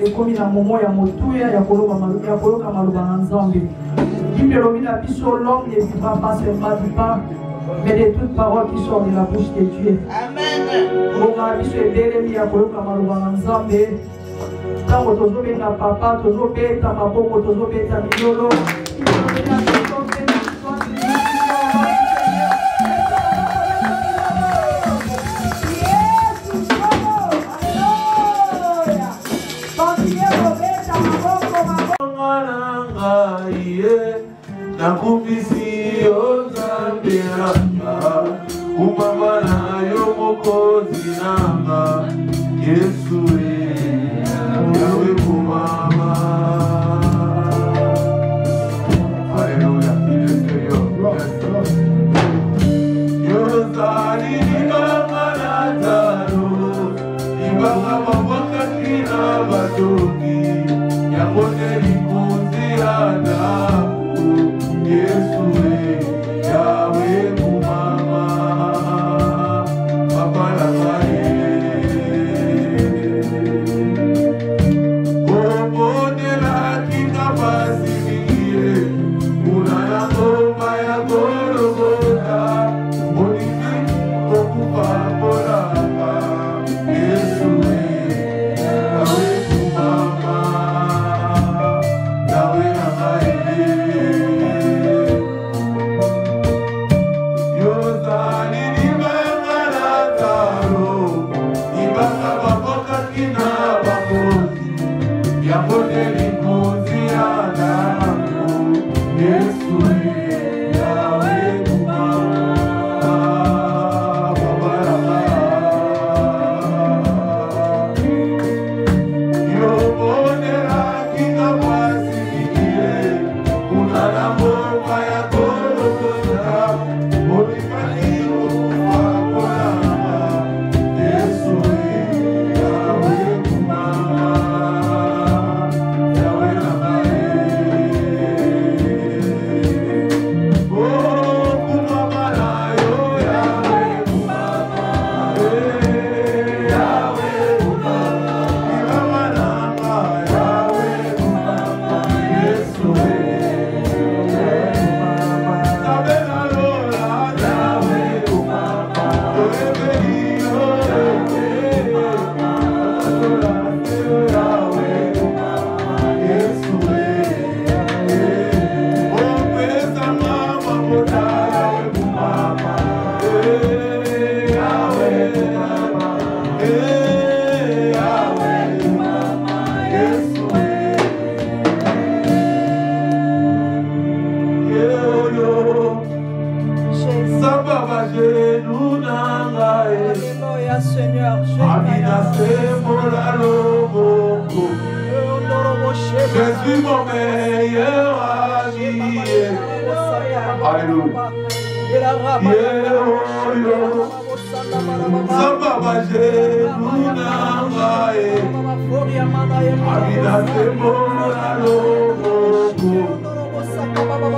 et comme il a un moment, il y a Motouya, il y a Koloka Malouba Nzambe. Qui me remit la biso, l'homme ne vivra pas seulement du pain, mais de toutes paroles qui sortent de la bouche de Dieu. Amen. Mon biso est délémi, il y a Koloka Malouba Nzambe. Quand Tozo Bena Papa, Tozo Beta, Maboko, Tozo Beta, Milolo. Nakupisi ozambera umama nayo mokozi nanga Yesu yawe kumama. Hallelujah, il est Seigneur. Yozali nibanga natalo ibanga mabwaka kina batoki yabone likunziana Yesu Yahweh kumama Papa la Omone la kinga basilie Unaya ngoma ya Golgotha Onimi okupa moraka Yesu Yahweh kumama Yahweh Yahweh Jésus mon meilleur ami. Alléluia. Samba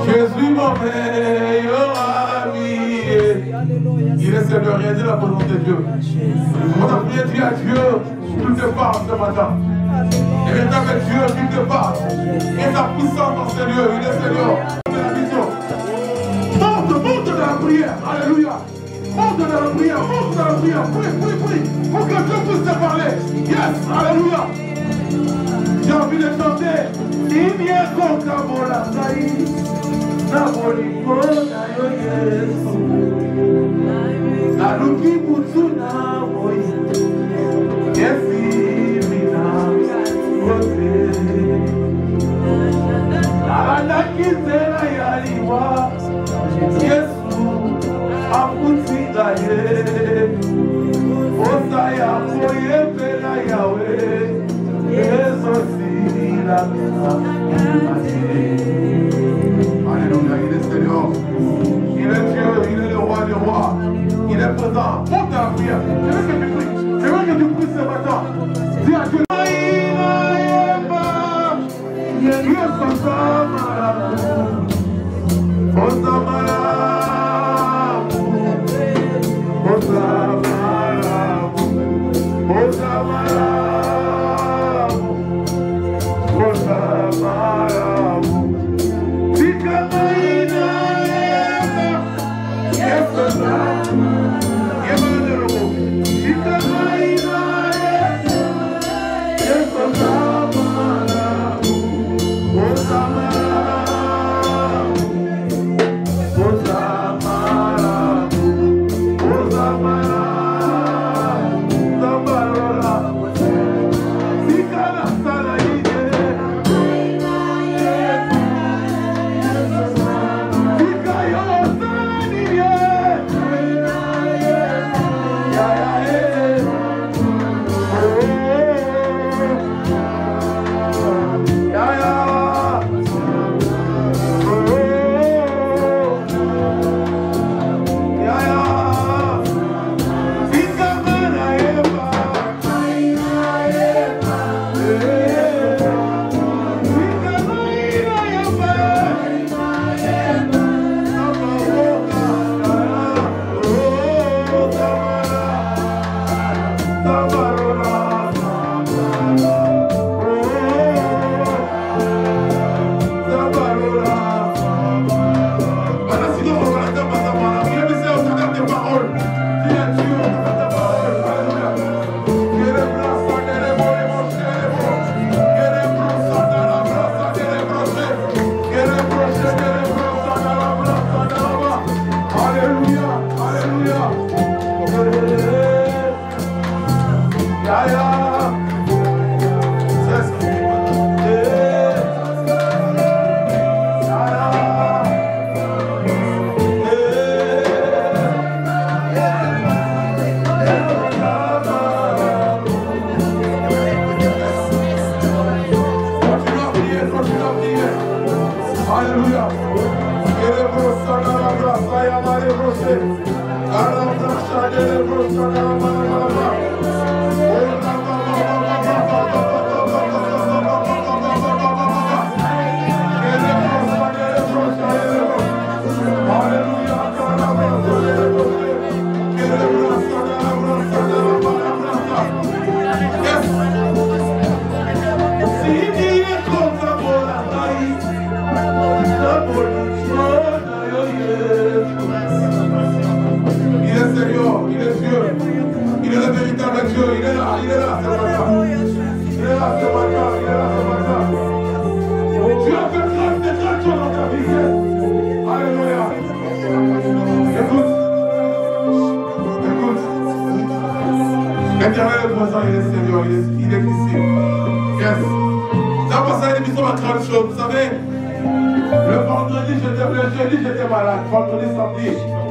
Jésus mon meilleur ami. Il est Seigneur, réaliser la volonté de Dieu. On a prié, dis à Dieu, qu'il te parle ce matin. Et véritable Dieu, qu'il te parle. Et sa puissance dans ces lieux, il est Seigneur. La vision. Monte dans la prière. Alléluia. Monte dans la prière, monte dans la prière. Prie. Pour que Dieu puisse te parler. Yes, alléluia. J'ai envie de chanter. Inie koka bola sai. Na boliko na yo Yesu. Na luki butu na moi. Yesi mina kote. Na kizela yaliwa. Yesu aputinga ye. Osaya koye pela yawe. Yesu sila mina. Alléluia, il est Seigneur. Il est Dieu, il est le roi des rois. Il est présent. Monte à la prière. Je veux que tu pries. Je veux que tu pries ce matin. Dis à Dieu.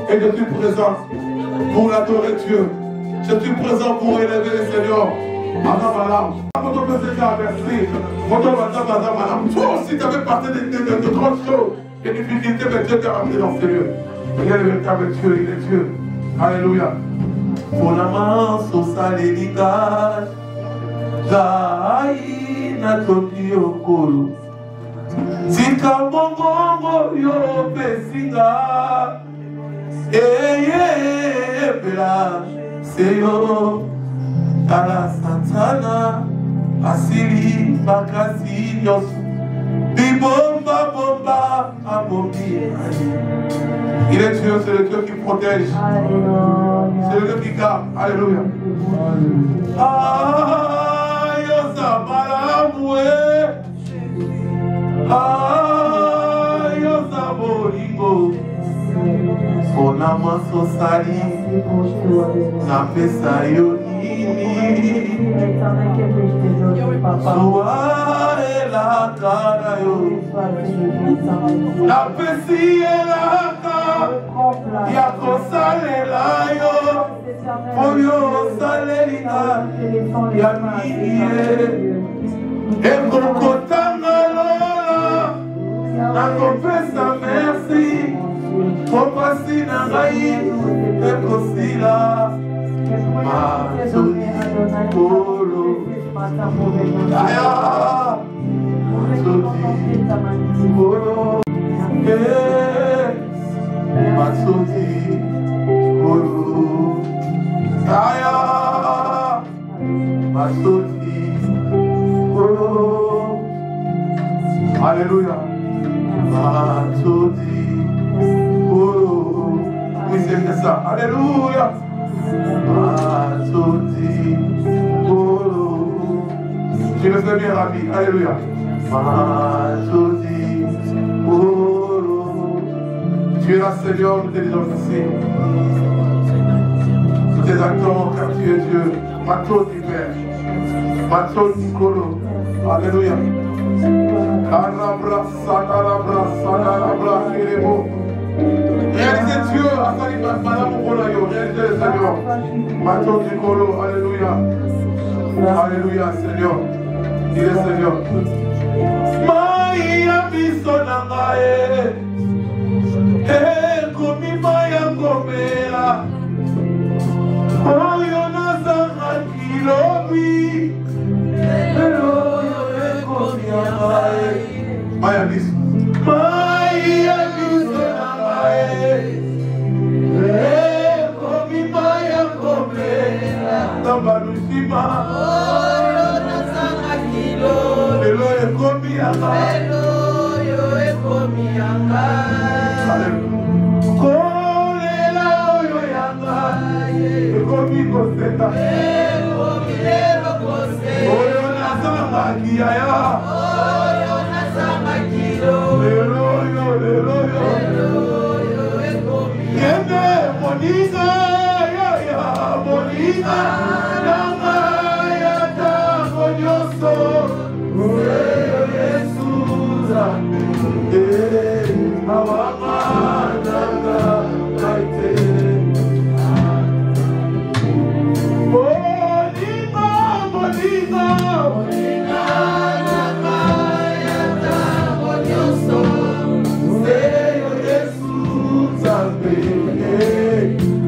Et je suis présent pour l'adorer Dieu. Je suis présent pour élever le Seigneur. Quand on faisait ça, merci. Quand on va dire, toi aussi, tu avais passé de grandes choses, des difficultés, mais Dieu t'a ramené dans ces lieux. Il est le véritable Dieu, il est Dieu. Alléluia. Pour la main, sur sa lénika, Zai na Tokyo Kolo. Tika mongongo yo pesinga. Bela, seyo. Ala Santana, Asili, Bakasi, Yosu, Bibomba, Bomba, Abobi. Il est Dieu, c'est le Dieu qui protège. C'est le Dieu qui garde. Alléluia. Ah, Yosa Malamwe. Ah, Yosa Bolingo. Sonama Sosari. Napesa Yoni. Soare la cara yo, la pesi la cara, ya kosale la yo, polio salelina, ya miye, ekokotanga lola, na kopesa merci, kopasi na ngai, ekosila. Matoni Kolo Aya Matoni Kolo Matoni Kolo Aya Matoni Kolo. Alléluia. Matoni Kolo. Oui, c'est bien ça. Alléluia. Matoti Kolo. Je le fais bien ravi. Alléluia. Matoti Kolo. Tu es là, Seigneur, nous te disons merci. Nous t'exaltons car tu es Dieu. Matoti Père. Matoti Kolo. Alléluia. Alabra, Sadalabra, Sadalabra, Kirebo. Réalisez Dieu à sa madame Mokolayo, réalisez le Seigneur. Maton du Kolo, alléluia. Alléluia, Seigneur. Il est Seigneur. Maïa bisonangae, komi maya komela, oyona zanga kilobi, eloyo komi angae. Maya bis. Maïa bisonangae. Komi maya komela Tambalushima Oyo nasanga kilo Elo ekomi yanga Elo yo ekomi yanga Kolela oyo yanga Ekomi koseta Ekomi lelo koseta Oyo nasanga kiyaya Oyo nasanga kilo Elo yo Monica, ya Monica, nanga ya tagonyoso, Jesus, awama nanga kaite. Monica, nanga ya tagonyoso, Jesus,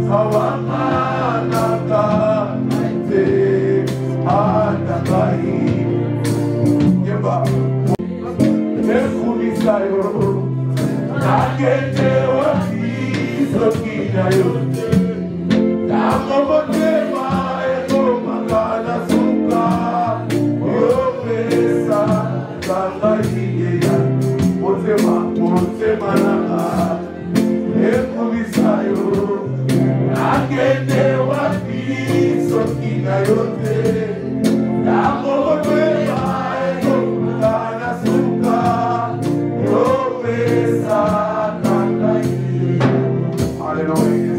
Awamanaka Ite Anakai Yeba Ekumisayo Nakete Waki Sokinayo Namobotema Eko Makana Suka Yopesa Kangayiya Motema Naka Ekumisayo Akende wapi sokina yote Namogote maeko kana suka Yopesa kangai. Alléluia.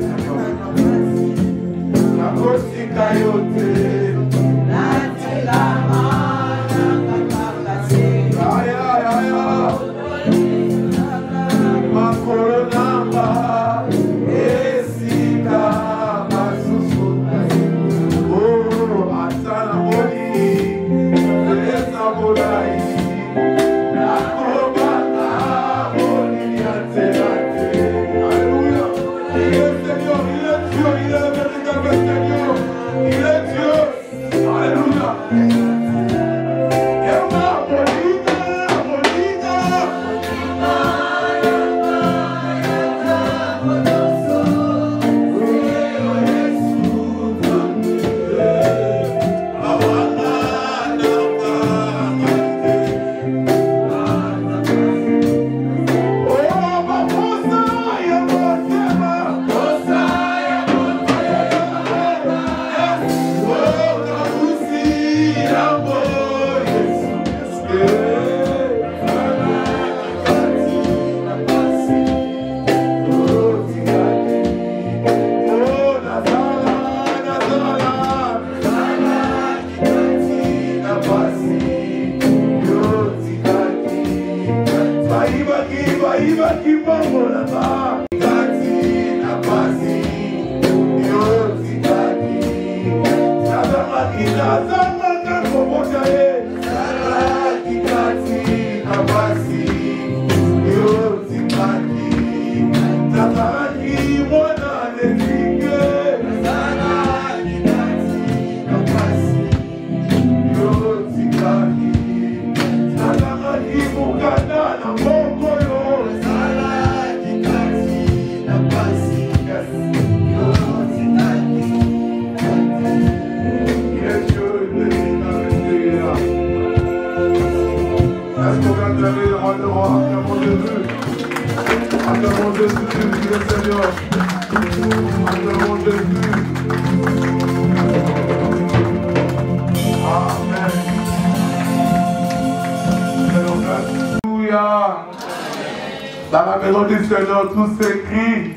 Dans la maison du Seigneur, tout s'écrit.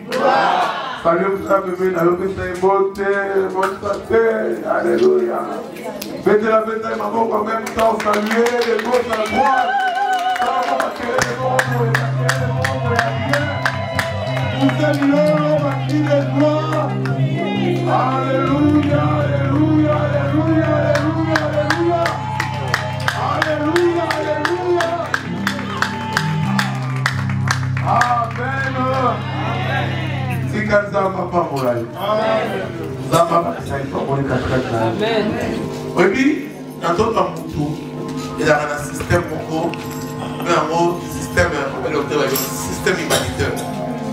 Salut, frère, bébé, la beauté, bonne santé. Alléluia. Mettez la bataille, maman, en même temps, saluez les gauches à la droite. Vous êtes l'homme, on va crier les gloires. Alléluia, alléluia, alléluia, alléluia, alléluia. Alléluia, alléluia. Amen. Si Kanza papa Moulay. Zamba Bakisai pour les 4 Amen. Oui, dans d'autres moutons, il y a un système système humanitaire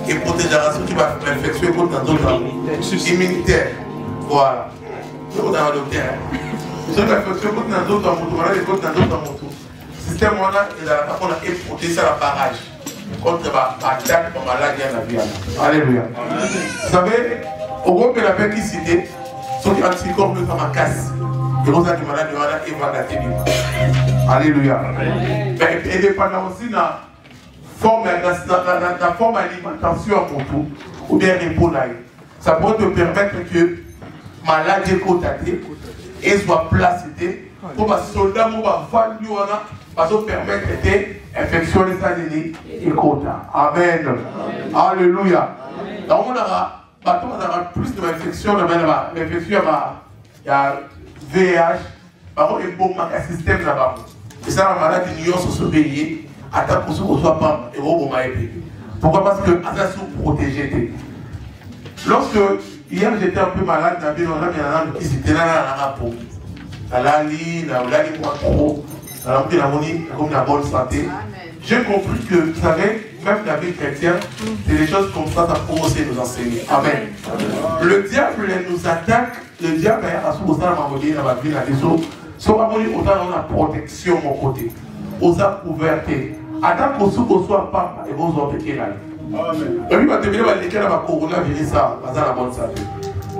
qui protégera ceux qui vont infecter contre dans d'autres immunitaire. Voilà. C'est pour dans le docteur. Ceux qui vont infecter contre dans d'autres moutons, voilà les contre dans d'autres moutons. Système on a protégé ça la barrage contre l'attaque de maladie à la vie. Alléluia. Vous savez, au groupe de la paix qui cité, ceux qui ont anticorps de comme un casse. Et vous avez malade, et vous avez alléluia. Mais indépendant aussi dans la forme d'alimentation pour tout, ou bien repos là. Ça pourrait te permettre que maladie contactée et soit placée pour que les soldats vont vendre, pour permettre d'infection des années et quota. Amen. Alléluia. Donc on aura plus d'infections, l'infection, il y a VIH, par contre, il y a un système là-bas. Et ça, la maladie d'union se payer, attends pour ce qu'on soit pas, et on va aider. Pourquoi? Parce que ça sont protégés. Lorsque, hier, j'étais un peu malade, il y avait un qui s'était là, dans la ligne, pour trop, dans la bonne santé. J'ai compris que, vous savez, même la vie chrétienne, c'est des choses comme ça pour aussi nous enseigner. Amen. Le diable nous attaque. Le diable a ce que ça m'a dit dans ma vie, la maison. Si on m'a dit autant dans la protection de mon côté, aux a couverté. Attends qu'on soit pas et vos autres qui là. Amen. Et puis, je vais te dire que coronavirus, ça va la bonne santé.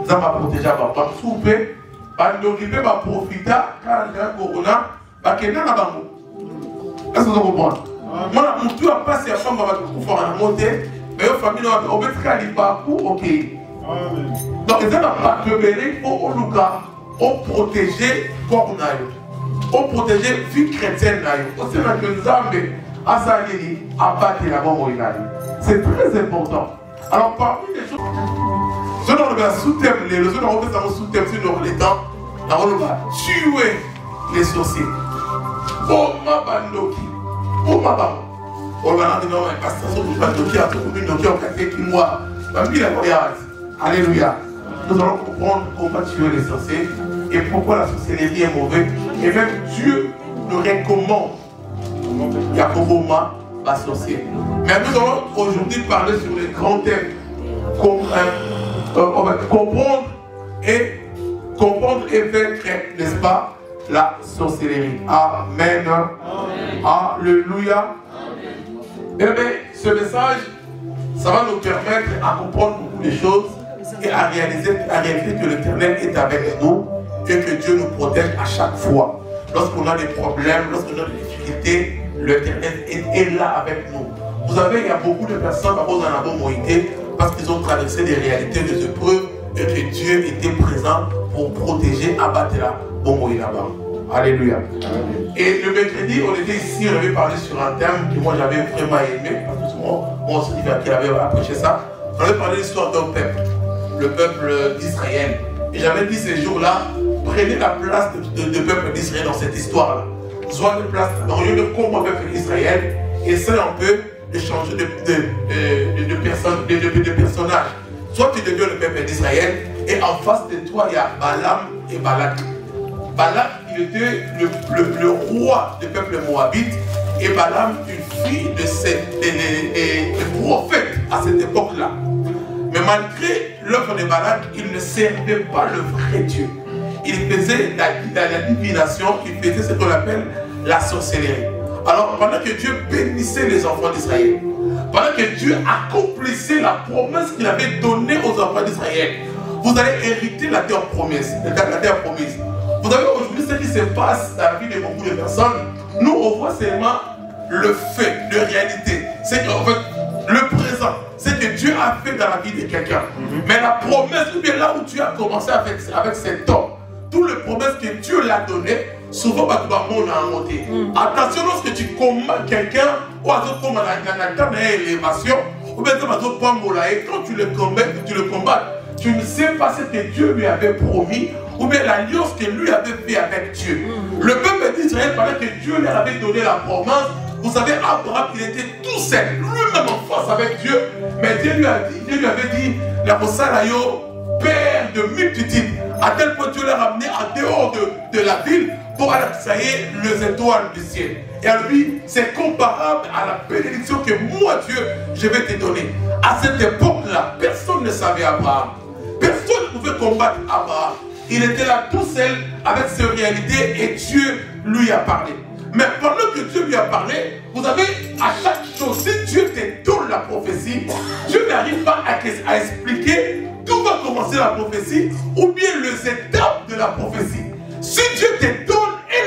Ça va protéger ma femme. Souper, va profiter quand le corona va quitter la banque. Est-ce que vous comprenez? Moi, mon tour a passé à femme, va monter, mais aux familles, on va mettre les parcours, ok. Donc, ils n'ont pas de bénéfice au Luka, au protéger corona, au protéger vie chrétienne, au Seigneur que nous avons à Zagéli, à battre la bombe. C'est très important. Alors, parmi les choses, ce dont on va sous-thème, les autres, on va sous-thème sur les temps, on va tuer les sorciers. Oh, ma bandoki. Oh, ma bandoki. On va dire non, parce que ça, bandoki a tout le monde qui a quelques mois. Alléluia. Nous allons comprendre comment tuer les sorciers et pourquoi la sorcellerie est mauvaise. Et même Dieu nous recommande. Il y a comment la sorcière. Mais nous allons aujourd'hui parler sur les grands thèmes. On va comprendre et vaincre, n'est-ce pas, la sorcellerie. Amen. Alléluia. Eh bien, ce message, ça va nous permettre à comprendre beaucoup de choses et à réaliser que l'Éternel est avec nous et que Dieu nous protège à chaque fois. Lorsqu'on a des problèmes, lorsqu'on a des difficultés, l'Éternel est là avec nous. Vous savez, il y a beaucoup de personnes qui ont la bonne parce qu'ils ont traversé des réalités, des épreuves et que Dieu était présent pour protéger, abattre la bonne là-bas. Alléluia. Et le mercredi, on était ici, on avait parlé sur un thème que moi j'avais vraiment aimé, parce que mon Sylvain qui avait approché ça. On avait parlé de l'histoire d'un peuple, le peuple d'Israël. Et j'avais dit ces jours-là, prenez la place du peuple d'Israël dans cette histoire-là. Soit une place dans le lieu de combat peuple d'Israël, et ça un peu de changer de personnage. Soit tu deviens le peuple d'Israël, et en face de toi, il y a Balaam et Balak. Balak, il était le roi du peuple moabite, et Balaam, une fille de prophète à cette époque-là. Mais malgré l'œuvre de Balak, il ne servait pas le vrai Dieu. Il faisait la divination, il faisait ce qu'on appelle la sorcellerie. Alors, pendant que Dieu bénissait les enfants d'Israël, pendant que Dieu accomplissait la promesse qu'il avait donnée aux enfants d'Israël, vous allez hériter la terre promise. La terre promise. Vous avez aujourd'hui ce qui se passe dans la vie de beaucoup de personnes. Nous, on voit seulement le fait de réalité. C'est qu'en fait, le présent, c'est que Dieu a fait dans la vie de quelqu'un. Mais la promesse, ou bien là où tu as commencé avec cet homme, toutes les promesses que Dieu l'a données, souvent, tu vas monter. Attention, lorsque tu combats quelqu'un, ou quand tu le combats, tu ne sais pas ce que Dieu lui avait promis, ou bien l'alliance que lui avait fait avec Dieu. Le peuple d'Israël, pendant que Dieu leur avait donné la promesse, vous savez, Abraham, il était tout seul, lui-même en face avec Dieu, mais Dieu lui avait dit, la Mosalayo, père de multitudes, à tel point Dieu l'a ramené en dehors de la ville pour aller extraire les étoiles du ciel. Et à lui, c'est comparable à la bénédiction que moi, Dieu, je vais te donner. À cette époque-là, personne ne savait Abraham. Personne ne pouvait combattre Abraham. Il était là tout seul avec ses réalités et Dieu lui a parlé. Mais pendant que Dieu lui a parlé, vous avez à chaque chose, si Dieu te donne la prophétie, Dieu n'arrive pas à expliquer d'où va commencer la prophétie ou bien les étapes de la prophétie. Si Dieu te donne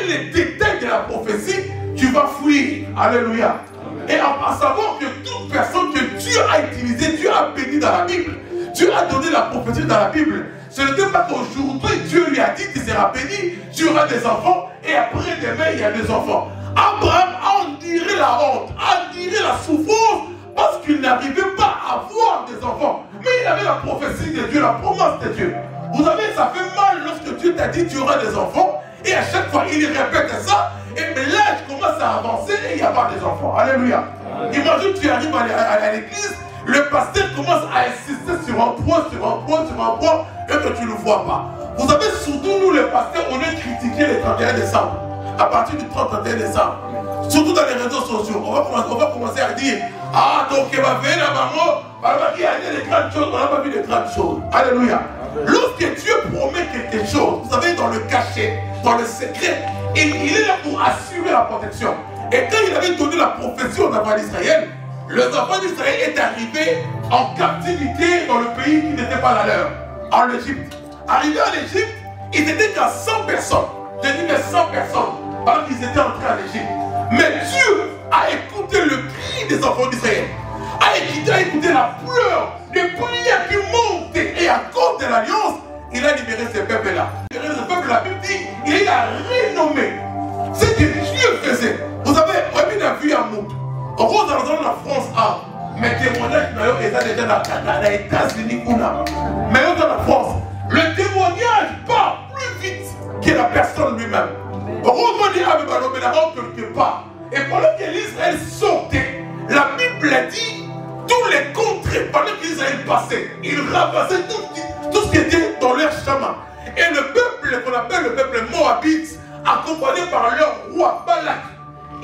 les détails de la prophétie, tu vas fuir. Alléluia. Et à savoir que toute personne que Dieu a utilisée, Dieu a béni dans la Bible, Dieu a donné la prophétie dans la Bible. Ce n'était pas qu'aujourd'hui Dieu lui a dit qu'il sera béni, tu auras des enfants, et après demain il y a des enfants. Abraham a enduré la honte, a enduré la souffrance, parce qu'il n'arrivait pas à avoir des enfants. Mais il avait la prophétie de Dieu, la promesse de Dieu. Vous savez, ça fait mal lorsque Dieu t'a dit tu auras des enfants, et à chaque fois il répète ça, et l'âge commence à avancer et il y a pas des enfants. Alléluia. Imagine tu arrives à l'église, le pasteur commence à insister sur un point, et que tu ne le vois pas. Vous savez, surtout nous les pasteurs, on est critiqués le 31 décembre. À partir du 31 décembre. Surtout dans les réseaux sociaux. On va commencer à dire, ah, donc il va venir à maman, il y a des grandes choses, on n'a pas vu de grandes choses. Alléluia. Lorsque Dieu promet quelque chose, vous savez, dans le cachet, dans le secret, il est là pour assurer la protection. Et quand il avait donné la prophétie aux enfants d'Israël, les enfants d'Israël est arrivé en captivité dans le pays qui n'était pas la leur, en Égypte. Arrivé en Égypte, ils n'étaient qu'à 100 personnes. Je dis mais 100 personnes, alors qu'ils étaient entrés en Égypte. Mais Dieu a écouté le cri des enfants d'Israël, a écouté la pleure, les prières qui montent, et à cause de l'alliance, il a libéré ce peuple-là. Ce peuple, la Bible dit, il a renommé ce que Dieu faisait. Vous savez, on a vu un mot. En gros, dans la France, mais témoignage, ils déjà dans les États-Unis, mais dans la France, le témoignage part plus vite que la personne lui-même. Heureusement, il y a quelque part. Et pendant que l'Israël sortait, la Bible a dit, tous les contrées, pendant qu'Israël passait, ils ramassaient tout ce qui était dans leur chemin. Et le peuple qu'on appelle le peuple moabite, accompagné par leur roi Balak,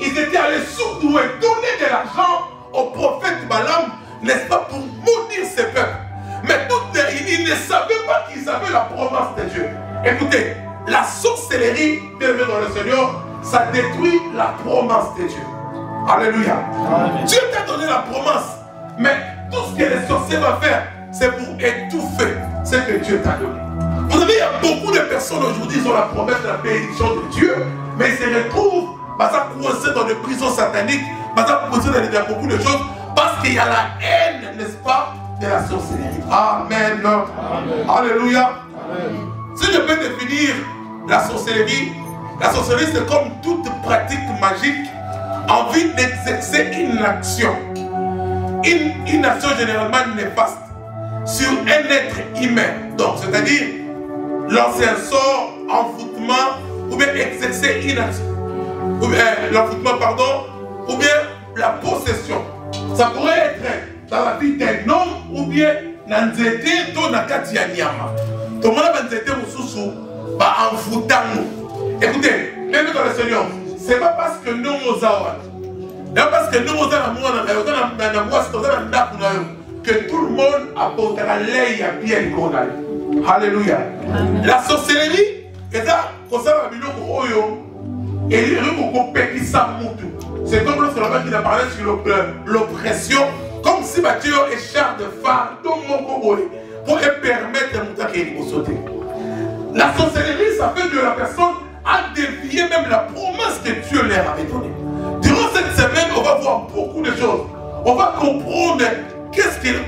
ils étaient allés surdouer, donner de l'argent au prophète Balaam, n'est-ce pas, pour maudire ces peuples. Mais ils ne savaient pas qu'ils avaient la promesse de Dieu. Écoutez, la sorcellerie, bien dans le Seigneur, ça détruit la promesse de Dieu. Alléluia. Amen. Dieu t'a donné la promesse, mais tout ce que les sorciers vont faire, c'est pour étouffer ce que Dieu t'a donné. Vous savez, il y a beaucoup de personnes aujourd'hui, ils ont la promesse de la bénédiction de Dieu, mais ils se retrouvent coincés dans des prisons sataniques, coincés dans beaucoup de choses, parce qu'il y a la haine, n'est-ce pas, de la sorcellerie. Amen. Amen. Alléluia. Amen. Si je peux définir la sorcellerie, La sorcellerie, c'est comme toute pratique magique en vue d'exercer une action. Une action généralement néfaste sur un être humain. Donc, c'est-à-dire lancer un sort, envoûtement, ou bien exercer une action. Ou bien l'envoûtement, pardon, ou bien la possession. Ça pourrait être dans la vie d'un homme ou bien dans nzete to na kati ya nyama. To mona ba nzete mususu ba envoûtant nous. Écoutez, même dans le Seigneur, c'est pas parce que nous nous avons, parce que nous nous avons que tout le monde apportera l'œil à bien condamné. Alléluia. La sorcellerie est là, comme ça, c'est comme lorsque la qui a parlé sur l'oppression, comme si Dieu est char de phare, pour permettre de monter sauter. La sorcellerie, ça fait que la personne a dévié même la promesse que Dieu leur avait donnée. Durant cette semaine, on va voir beaucoup de choses. On va comprendre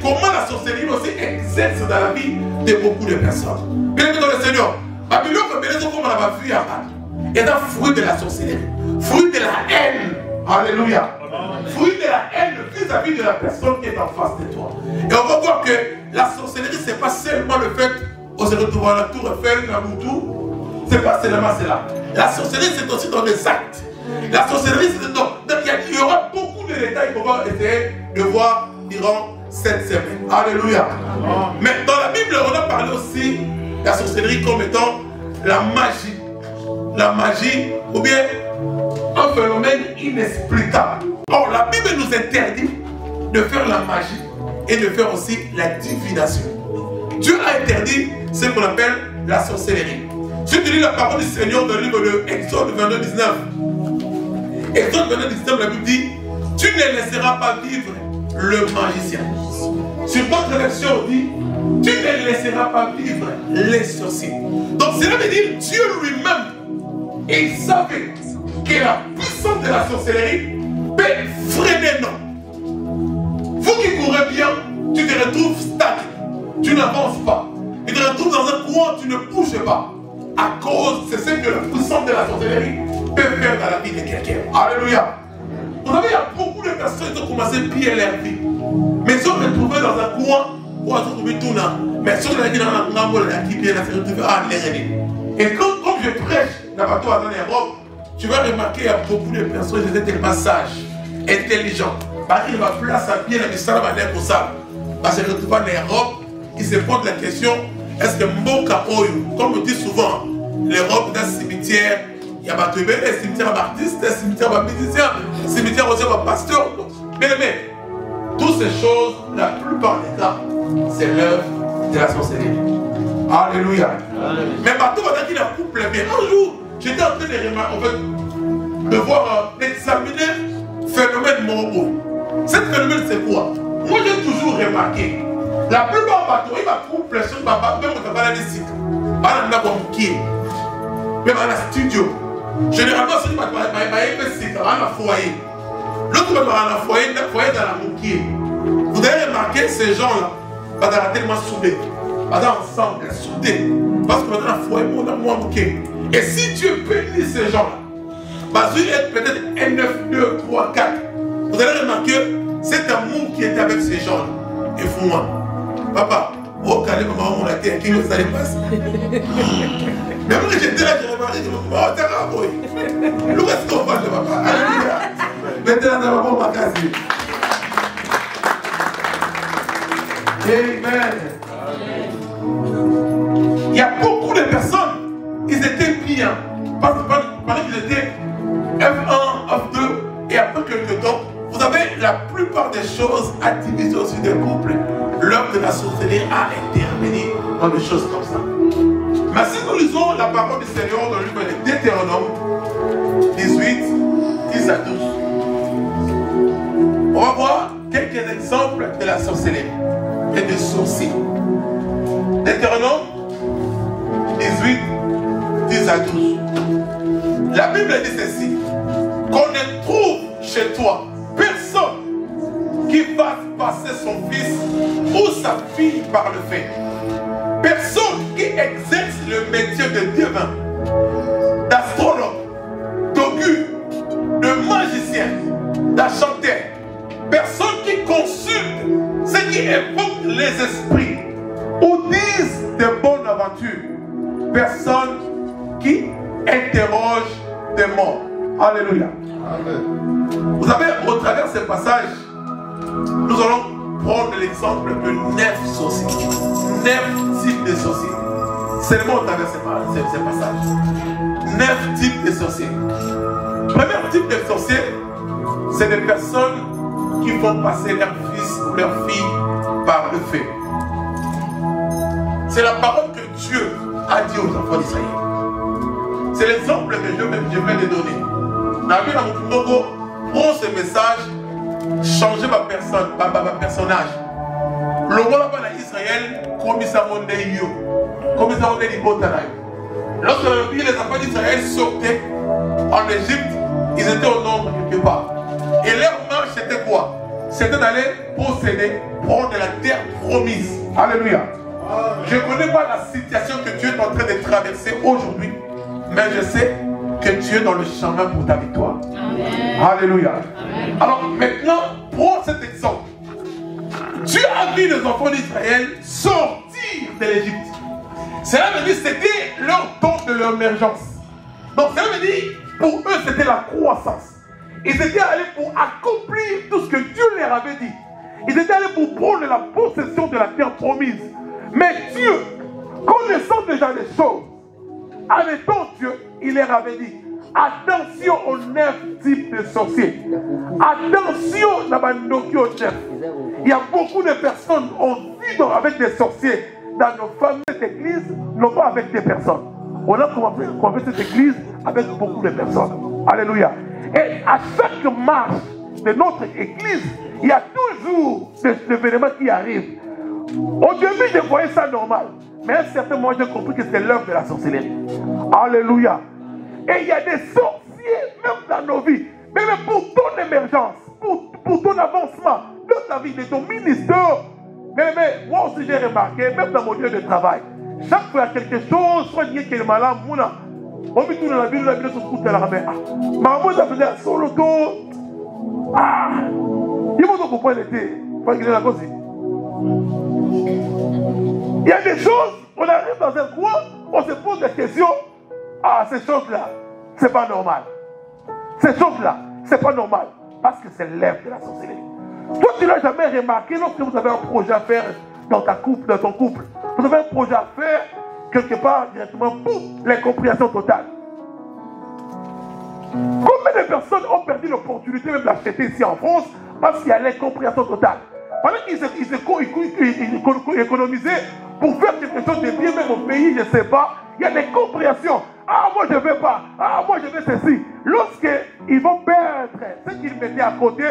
comment la sorcellerie aussi exerce dans la vie de beaucoup de personnes. Bien dans le Seigneur, Babylone, comme on l'a vu avant, est un fruit de la sorcellerie, fruit de la haine. Alléluia. Fruit de la haine vis-à-vis de la personne qui est en face de toi. Et on va voir que la sorcellerie, ce n'est pas seulement le fait qu'on se retrouve à la tour Eiffel, à Moutou. Ce n'est pas seulement cela. La sorcellerie, c'est aussi dans les actes. La sorcellerie, c'est dans... Il y aura beaucoup de détails qu'on va essayer de voir durant cette semaine. Alléluia. Mais dans la Bible, on a parlé aussi de la sorcellerie comme étant la magie. La magie, ou bien un phénomène inexplicable. Or, la Bible nous interdit de faire la magie et de faire aussi la divination. Dieu a interdit ce qu'on appelle la sorcellerie. Si tu lis la parole du Seigneur dans le livre de Exode 22, 19, Exode 22, 19, la Bible dit: tu ne laisseras pas vivre le magicien. Sur d'autres versions, on dit: tu ne laisseras pas vivre les sorciers. Donc, cela veut dire Dieu lui-même, il savait que la puissance de la sorcellerie peut freiner non. Vous qui courez bien, tu te retrouves stagné, tu n'avances pas. Tu te retrouves dans un coin, tu ne bouges pas. À cause, c'est ce que la puissance de la sorcellerie peut faire dans la vie de quelqu'un. Alléluia. Vous savez, il y a beaucoup de personnes qui ont commencé à piller leur vie. Mais ils sont retrouvés dans un coin où ils ont trouvé tout là. Mais ceux qui ont et quand je prêche dans l'Europe, tu vas remarquer qu'il y a beaucoup de personnes qui étaient tellement sages, intelligents. Parce qu'ils vont placer à pied les salles à pour ça. Parce que tu vas en Europe, ils se posent la question: est-ce que Mboka Oyo, comme on dit souvent, l'Europe est un cimetière, il y a un cimetière d'artistes, un cimetière de musiciens, un cimetière aussi de pasteurs. Mais toutes ces choses, la plupart des cas, c'est l'œuvre de la sorcellerie. Alléluia. Mais partout, on a dit la couple bien. Un jour, j'étais en train de remarquer, en fait, de voir, d'examiner le phénomène Morobo. Ce phénomène, c'est quoi? Moi, j'ai toujours remarqué, la plupart des bateaux, ils vont couper sur le papa, même quand on va aller ici. On a un qui même dans un studio. Généralement, si on va un foyer. L'autre va dans un foyer dans la moquille. Vous avez remarqué ces gens-là, ils sont tellement soudés. Ils sont ensemble, soudés. Parce que dans un foyer, on a moins moqué. Et si Dieu bénit ces gens-là, parce qu'il est peut-être un 9, 2, 3, 4. Vous allez remarquer cet amour qui est avec ces gens-là. Et pour moi, papa, oh, calme, maman, on a été qui nous allait passer. Même quand j'étais là, j'ai remarqué que maman, t'es là, boy. Nous, qu'est-ce qu'on fait de papa? Alléluia. Maintenant, on va pas casser. Amen. Il y a beaucoup de personnes, ils étaient bien. Parce que pendant qu'ils étaient F1, F2, et après quelques temps, vous avez la plupart des choses à diviser aussi des couples. L'homme de la sorcellerie a intervenu dans des choses comme ça. Mais si nous lisons la parole du Seigneur dans le livre de Deutéronome 18, 10 à 12, on va voir quelques exemples de la sorcellerie et des sorciers. Deutéronome 18, 10 à 12. La Bible dit ceci: qu'on ne trouve chez toi personne qui fasse passer son fils ou sa fille par le fait. Personne qui exerce le métier de devin, d'astrologue, d'achanter, personne qui consulte ce qui évoque les esprits ou disent de bonnes aventures, personne qui interroge des morts. Alléluia. Amen. Vous savez, au travers de ce passage, nous allons prendre l'exemple de 9 sorciers. 9 types de sorciers. Seulement au travers de ce passage. 9 types de sorciers. Premier type de sorciers, c'est des personnes qui font passer leur fils ou leur fille par le feu. C'est la parole que Dieu a dit aux enfants d'Israël. C'est l'exemple que je vais les donner. Nabi Namukumogo prend ce message, changer ma personne, ma personnage. Le roi là-bas d'Israël, comme ça on est yo, comme ça on est libotanaï. Lorsque les enfants d'Israël sortaient en Égypte, ils étaient au nombre quelque part. Et leur marche c'était quoi? C'était d'aller posséder, prendre la terre promise. Alléluia. Je ne connais pas la situation que Dieu est en train de traverser aujourd'hui, mais je sais que Dieu est dans le chemin pour ta victoire. Amen. Alléluia. Amen. Alors maintenant, prends cet exemple. Dieu a vu les enfants d'Israël sortir de l'Égypte. Cela veut dire que c'était leur temps de l'émergence. Donc cela veut dire, pour eux, c'était la croissance. Ils étaient allés pour accomplir tout ce que Dieu leur avait dit. Ils étaient allés pour prendre la possession de la terre promise. Mais Dieu, connaissant déjà les choses, admettons Dieu, il leur avait dit, attention aux 9 types de sorciers. Attention à Bandoki au chef. Il y a beaucoup de personnes, on vit avec des sorciers dans nos familles. Cette église, non pas avec des personnes. On a commencé cette église avec beaucoup de personnes. Alléluia. Et à chaque marche de notre église, il y a toujours des événements qui arrivent. Au début, je voyais ça normal. Mais à un certain moment, j'ai compris que c'était l'œuvre de la sorcellerie. Alléluia. Et il y a des sorciers, même dans nos vies. Mais même pour ton émergence, pour ton avancement, dans ta vie, de ton ministère. Mais moi aussi, j'ai remarqué, même dans mon lieu de travail, chaque fois qu'il y a quelque chose, soit il y a quelqu'un malade, on me tourne la ville, se coûte à la main. Maman, ça faisait un solo tour. Il m'a dit pourquoi il était. Il y a des choses, on arrive dans un coin, on se pose des questions. Ces choses-là, c'est pas normal. Ces choses-là, c'est pas normal. Parce que c'est l'œuvre de la sorcellerie. Toi, tu n'as jamais remarqué lorsque vous avez un projet à faire dans ton couple. Vous avez un projet à faire quelque part directement pour l'incompréhension totale. Combien de personnes ont perdu l'opportunité même d'acheter ici en France parce qu'il y a l'incompréhension totale? Pendant qu'ils économisaient pour faire quelque chose de bien, même au pays, je ne sais pas, il y a des compréhensions. Moi je ne veux pas. Moi je veux ceci. Lorsqu'ils vont perdre ce qu'ils mettaient à côté,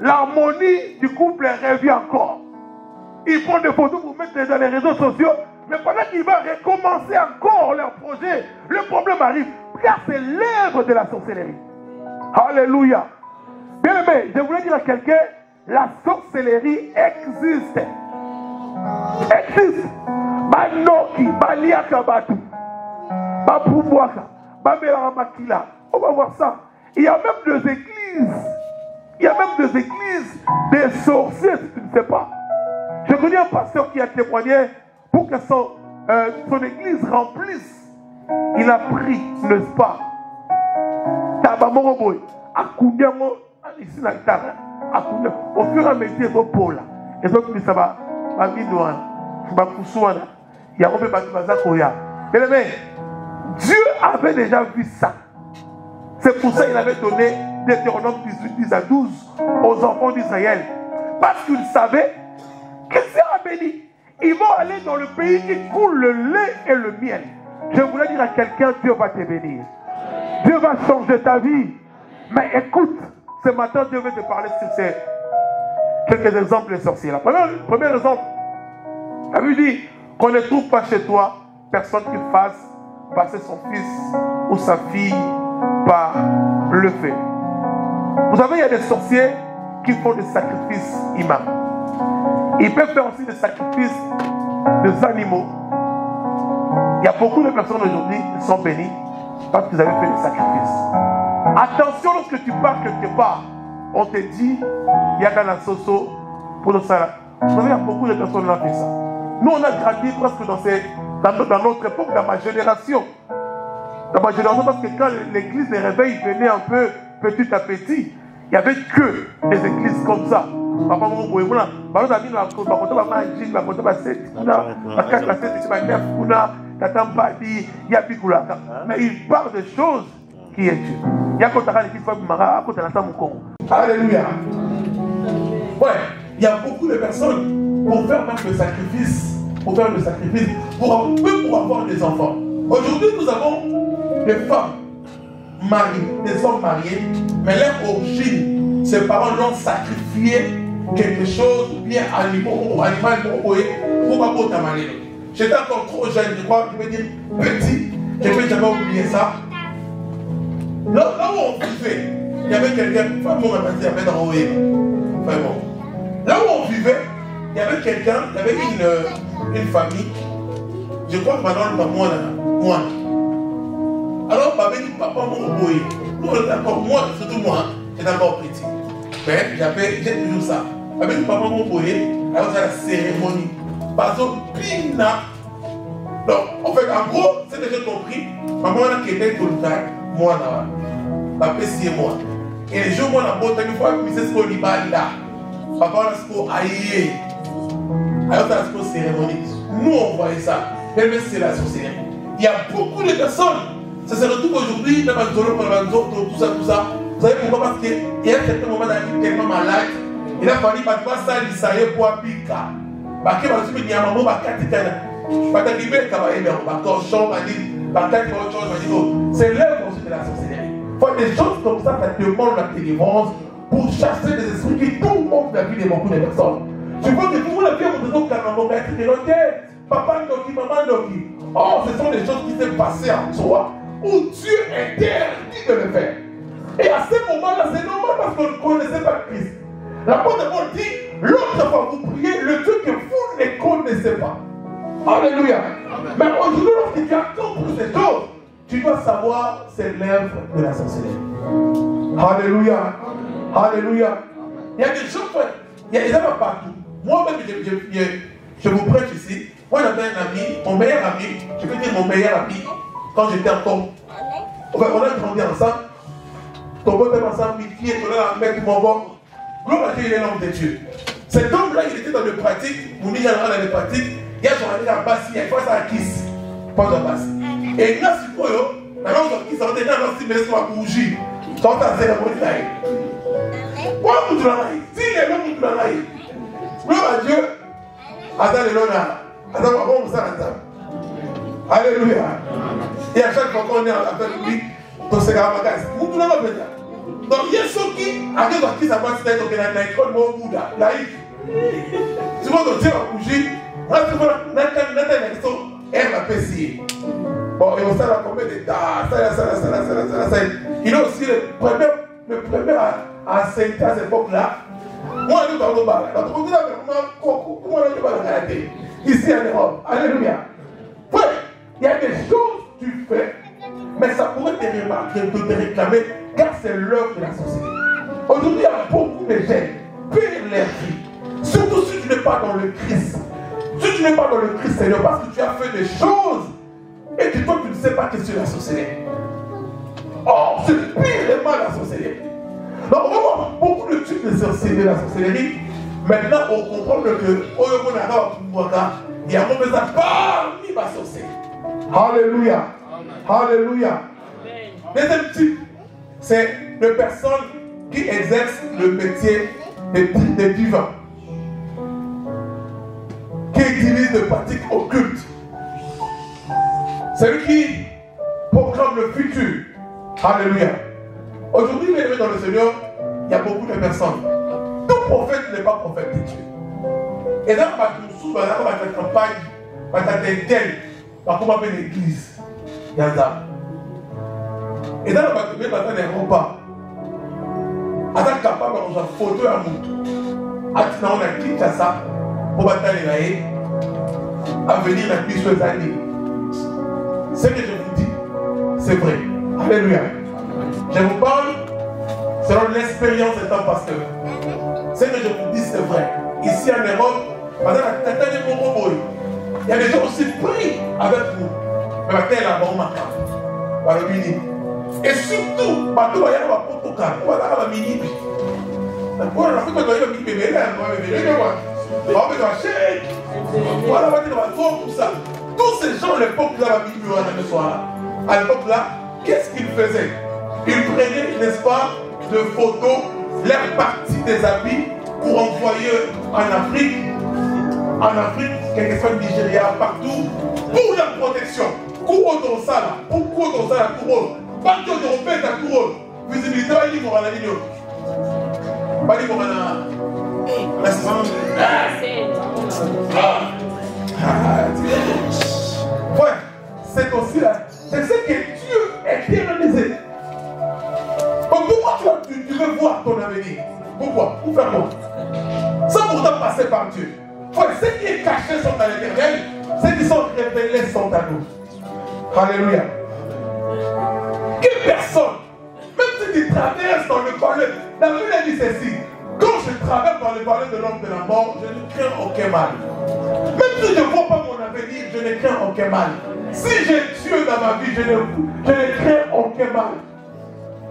l'harmonie du couple revient encore. Ils prennent des photos pour mettre dans les réseaux sociaux, mais pendant qu'ils vont recommencer encore leur projet, le problème arrive. Car c'est l'œuvre de la sorcellerie. Alléluia. Bien aimé, je voulais dire à quelqu'un, la sorcellerie existe. Existe. Banoki, Baliaka Batu, Babououaka, Babela Makila. On va voir ça. Il y a même des églises. Il y a même des églises des sorciers, si tu ne sais pas. Je connais un pasteur qui a témoigné pour que son église remplisse. Il a pris, n'est-ce pas, Tabamoroboy, Akounyamo, ici dans le terrain, au fur et à mesure, ils vont pour là. Ils ont mis ça, ma vie noire, ma poussouana, il y a Robé Bazakoya. Mais Dieu avait déjà vu ça. C'est pour ça qu'il avait donné Deutéronome 18, 10 à 12 aux enfants d'Israël. Parce qu'il savait que c'est béni. Ils vont aller dans le pays qui coule le lait et le miel. Je voulais dire à quelqu'un, Dieu va te bénir. Dieu va changer ta vie. Mais écoute, ce matin, Dieu veut te parler sur ces quelques exemples de sorciers. Premier exemple, la Bible dit qu'on ne trouve pas chez toi personne qui fasse passer son fils ou sa fille par le feu. Vous savez, il y a des sorciers qui font des sacrifices humains. Ils peuvent faire aussi des sacrifices des animaux. Il y a beaucoup de personnes aujourd'hui qui sont bénies parce qu'ils avaient fait des sacrifices. Attention lorsque tu pars quelque part, on te dit, il y a la soso pour le salaire. Vous savez, il y a beaucoup de personnes qui ont fait ça. Nous, on a grandi presque dans notre époque, dans ma génération. Dans ma génération, parce que quand l'église des réveils venait un peu petit à petit, il n'y avait que des églises comme ça. Papa, mon mais il parle de choses qui est Dieu. Alléluia. Ouais, il y a beaucoup de personnes pour faire même le sacrifice, pour avoir des enfants. Aujourd'hui, nous avons des femmes mariées, des hommes mariés, mais leur origine, ses parents l'ont sacrifié quelque chose, bien animal pour pas t'amaler. J'étais encore trop jeune, je crois, je veux dire petit, j'avais oublié ça. Là où on vivait, il y avait quelqu'un, là où on vivait, il y avait quelqu'un, il y avait une famille, je crois que maintenant, moi. Alors, papa dit, papa m'a envoyé. Nous, on était encore, moi, surtout moi, j'étais encore petit. Mais j'ai toujours ça. Papa dit, papa m'a envoyé, alors c'est la cérémonie. Parce que, pina. Donc, en fait, en gros, c'est déjà compris. Maman, on a quelqu'un tout le temps, moi, là. Papa, c'est moi. Et les jours, moi, la bonne, une fois, c'est ce qu'on y va là. Papa, on a ce qu'on aïe. Alors, c'est la cérémonie. Nous, on voyait ça. Mais c'est la sorcellerie. Il y a beaucoup de personnes. Ça se retrouve aujourd'hui dans tout ça. Vous savez pourquoi? Parce qu'il y a certains moments dans la vie tellement malade. Il a fallu pas ça, il s'est pour appliquer. Parce que je me dis, il y a un moment, c'est l'œuvre aussi de la sorcellerie. Il faut des choses comme ça, ça demande la délivrance pour chasser des esprits qui tombent la vie de beaucoup de personnes. Je pense que tout le monde a fait mon maison carrément, papa Ndoki, maman Ndoki. Oh, ce sont des choses qui s'est passées en toi, où Dieu interdit de le faire. Et à ce moment-là, c'est normal parce qu'on ne connaissait pas Christ. L'apôtre Paul dit, l'autre fois vous priez, le Dieu que vous ne connaissez pas. Alléluia. Amen. Mais aujourd'hui, lorsque tu as compris ces choses, tu dois savoir c'est l'œuvre de la sorcellerie. Alléluia. Alléluia. Il y a des choses, il y a des gens partout. Moi-même, je vous prêche ici. Moi, j'avais un ami, mon meilleur ami, je peux dire mon meilleur ami, quand j'étais encore. On a grandi ensemble. Ton bon était ensemble, pied, on a la mec, mon bon. Gloire à Dieu, il est l'homme de Dieu. Cet homme-là, il était dans les pratiques, mon déjà dans les pratiques, il y a son ami à Bassi, il y a une fois ça à Kiss. Pas de Bassi. Et là, c'est quoi, maintenant, on Kiss, on est dans l'homme, mais c'est ma bougie. Quand on a cérémonie là. Pourquoi vous travaillez? Si les gens vous travaillent, gloire à Dieu, attends les là. Alléluia. Et à chaque fois qu'on est avec lui, donc c'est comme ça. Vous ne l'avez pas. Donc il y a ceux qui, avec qui ça passe, c'est donc il y a une école de Bouddha, laïque. Tu vois, donc tu vas bouger. Moi, tu vois, elle va pécier. Bon, et on sait la combien de tas, ça. Il a aussi le premier à enseigner à cette époque-là. Moi, je ne parle pas. Donc, on dit là, comment on ne va pas regarder ici en Europe. Alléluia. Ouais, il y a des choses que tu fais, mais ça pourrait te remarquer, te réclamer, car c'est l'œuvre de la société. Aujourd'hui, il y a beaucoup de jeunes qui perdent leur vie. Surtout si tu n'es pas dans le Christ. Si tu n'es pas dans le Christ, Seigneur, parce que tu as fait des choses et que toi, tu ne sais pas que c'est la sorcellerie. Oh, c'est purement la sorcellerie. Donc, on va voir beaucoup de types de sorcellerie, la sorcellerie. Maintenant, on comprend que il y a un moment parmi ma sorcellerie. Alléluia. Alléluia. Deuxième type, c'est les personnes qui exercent le métier de divin, qui utilisent des pratiques occultes. Celui qui proclame le futur. Alléluia. Aujourd'hui, mes amis dans le Seigneur, il y a beaucoup de personnes. Tout prophète n'est pas prophète de Dieu. Et là, on va faire campagne, on va faire des tels, on va faire l'église. Il y a ça. Et là, on va faire des repas. On est capable de faire une photo à nous. On a quitté ça pour faire les rails, à venir dans plusieurs années. Ce que je vous dis, c'est vrai. Alléluia. Je vous parle, selon l'expérience étant pasteur. Ce que je vous dis, c'est vrai. Ici en Europe, il y a des gens aussi pris avec vous. Mais et surtout, tous ces gens à l'époque à l'époque là, qu'est-ce qu'ils faisaient? Ils prenaient, n'est-ce pas, de photos, leur partie des habits pour envoyer en Afrique, quelquefois au Nigeria, partout, pour leur protection. Visibilité, ouais, c'est aussi là. C'est ce que Dieu est réalisé. Donc pourquoi tu veux voir ton avenir? Pourquoi? Pour faire quoi? Sans pourtant passer par Dieu. Ouais, ceux qui est caché sont à l'éternel, ceux qui sont révélés sont à nous. Alléluia. Quelle personne, même si tu traverses dans le palais, la Bible a dit ceci: quand je traverse dans le palais de l'homme de la mort, je ne crains aucun mal. Même si je ne vois pas mon avenir, je ne crains aucun mal. Si j'ai Dieu dans ma vie, je ne crains aucun mal.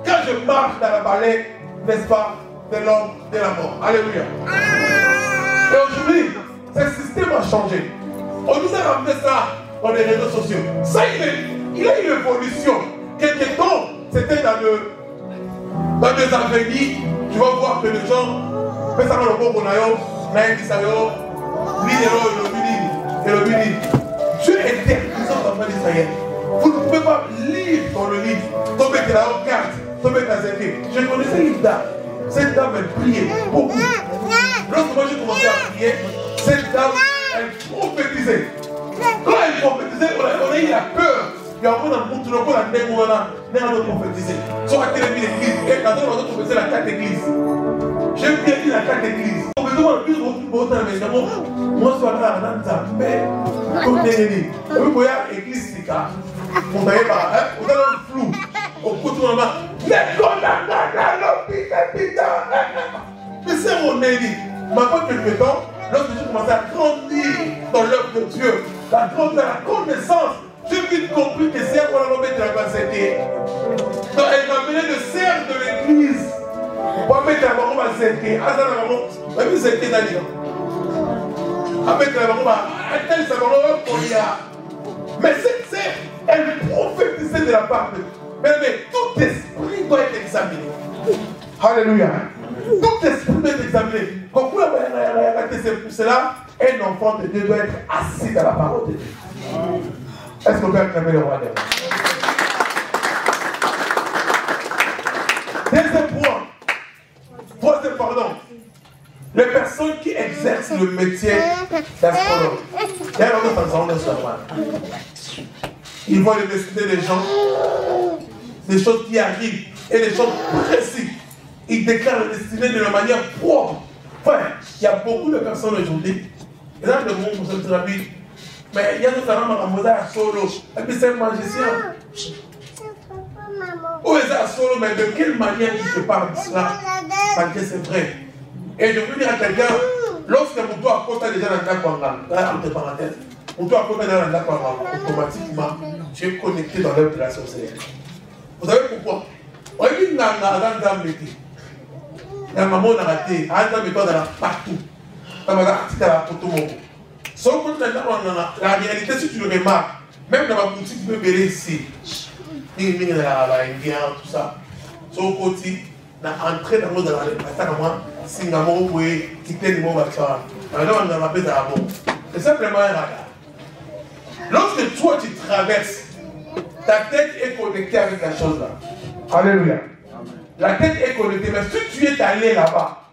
Quand je marche dans la vallée, n'est-ce pas, de l'homme de la mort. Alléluia. Et aujourd'hui, ce système a changé. On nous a ramené ça dans les réseaux sociaux. Ça, il a une évolution. Quelque temps, c'était dans des avenirs, tu vas voir que les gens, mais ça va le bon bonayo, Dieu est dépuissant dans le d'Israël. Vous ne pouvez pas lire dans le livre, tomber de la carte, tomber de la zété. Je connaissais une dame. Cette dame, elle priait beaucoup. Lorsque moi j'ai commencé à prier, cette dame, elle prophétisait. Quand elle prophétisait, on a eu la peur. Il y a un peu de monde qui a prophétisé. Soit à télé l'église, et quand on a prophétisé la carte d'église. J'ai bien dit la carte d'église. On me demande plus de beaucoup de moi, je suis allé à la mais comme des églises. Vous voyez l'église, c'est ça. On n'avait pas, on a le flou. On continue à dire, mais c'est mon église. Maintenant, quelque temps, lorsque j'ai commencé à grandir dans l'œuvre de Dieu, la connaissance, j'ai vite compris que c'est pour la mettre la basette. Donc, elle m'a amené le cercle de l'église. Pour mettre la maman à zéter. Ah, ça, la maman, on va mettre zéter dans les à mettre la maman à sa maman pour y aller. Mais cette sœur, elle prophétisait de la part de Dieu. Mais tout esprit doit être examiné. Alléluia. Tout esprit doit être examiné. Quand vous avez cela, un enfant de Dieu doit être assis dans la parole de Dieu. Est-ce qu'on peut acclamer le roi des rois? Deuxième point. Troisième, pardon. Les personnes qui exercent le métier d'astrologue. Il y a un autre exemple de ce ils voient les destinées des gens, des choses qui arrivent et des choses précises. Ils déclarent les destinées de la manière propre. Enfin, il y a beaucoup de personnes aujourd'hui. Et là, le monde pour se dire, mais il y a d'autres gens qui ont un solo. Et puis c'est un magicien. Où est un solo, mais de quelle manière il se parle de cela? Parce que c'est vrai. Et je veux dire à quelqu'un, lorsque vous doit apporter déjà dans la Kwanga, entre parenthèses, vous doit apporter dans la Kwanga, automatiquement, tu es connecté dans l'œuvre de la sorcellerie. Vous savez pourquoi? On a dit la maman a raté, partout. La réalité, si tu le remarques, même dans ma boutique, tu peux verrer ici. Tout ça. Son côté, entrer dans la Singamour, oui, quitter le monde. C'est simplement un radar. Lorsque toi tu traverses, ta tête est connectée avec la chose là. Alléluia. La tête est connectée. Mais si tu es allé là-bas,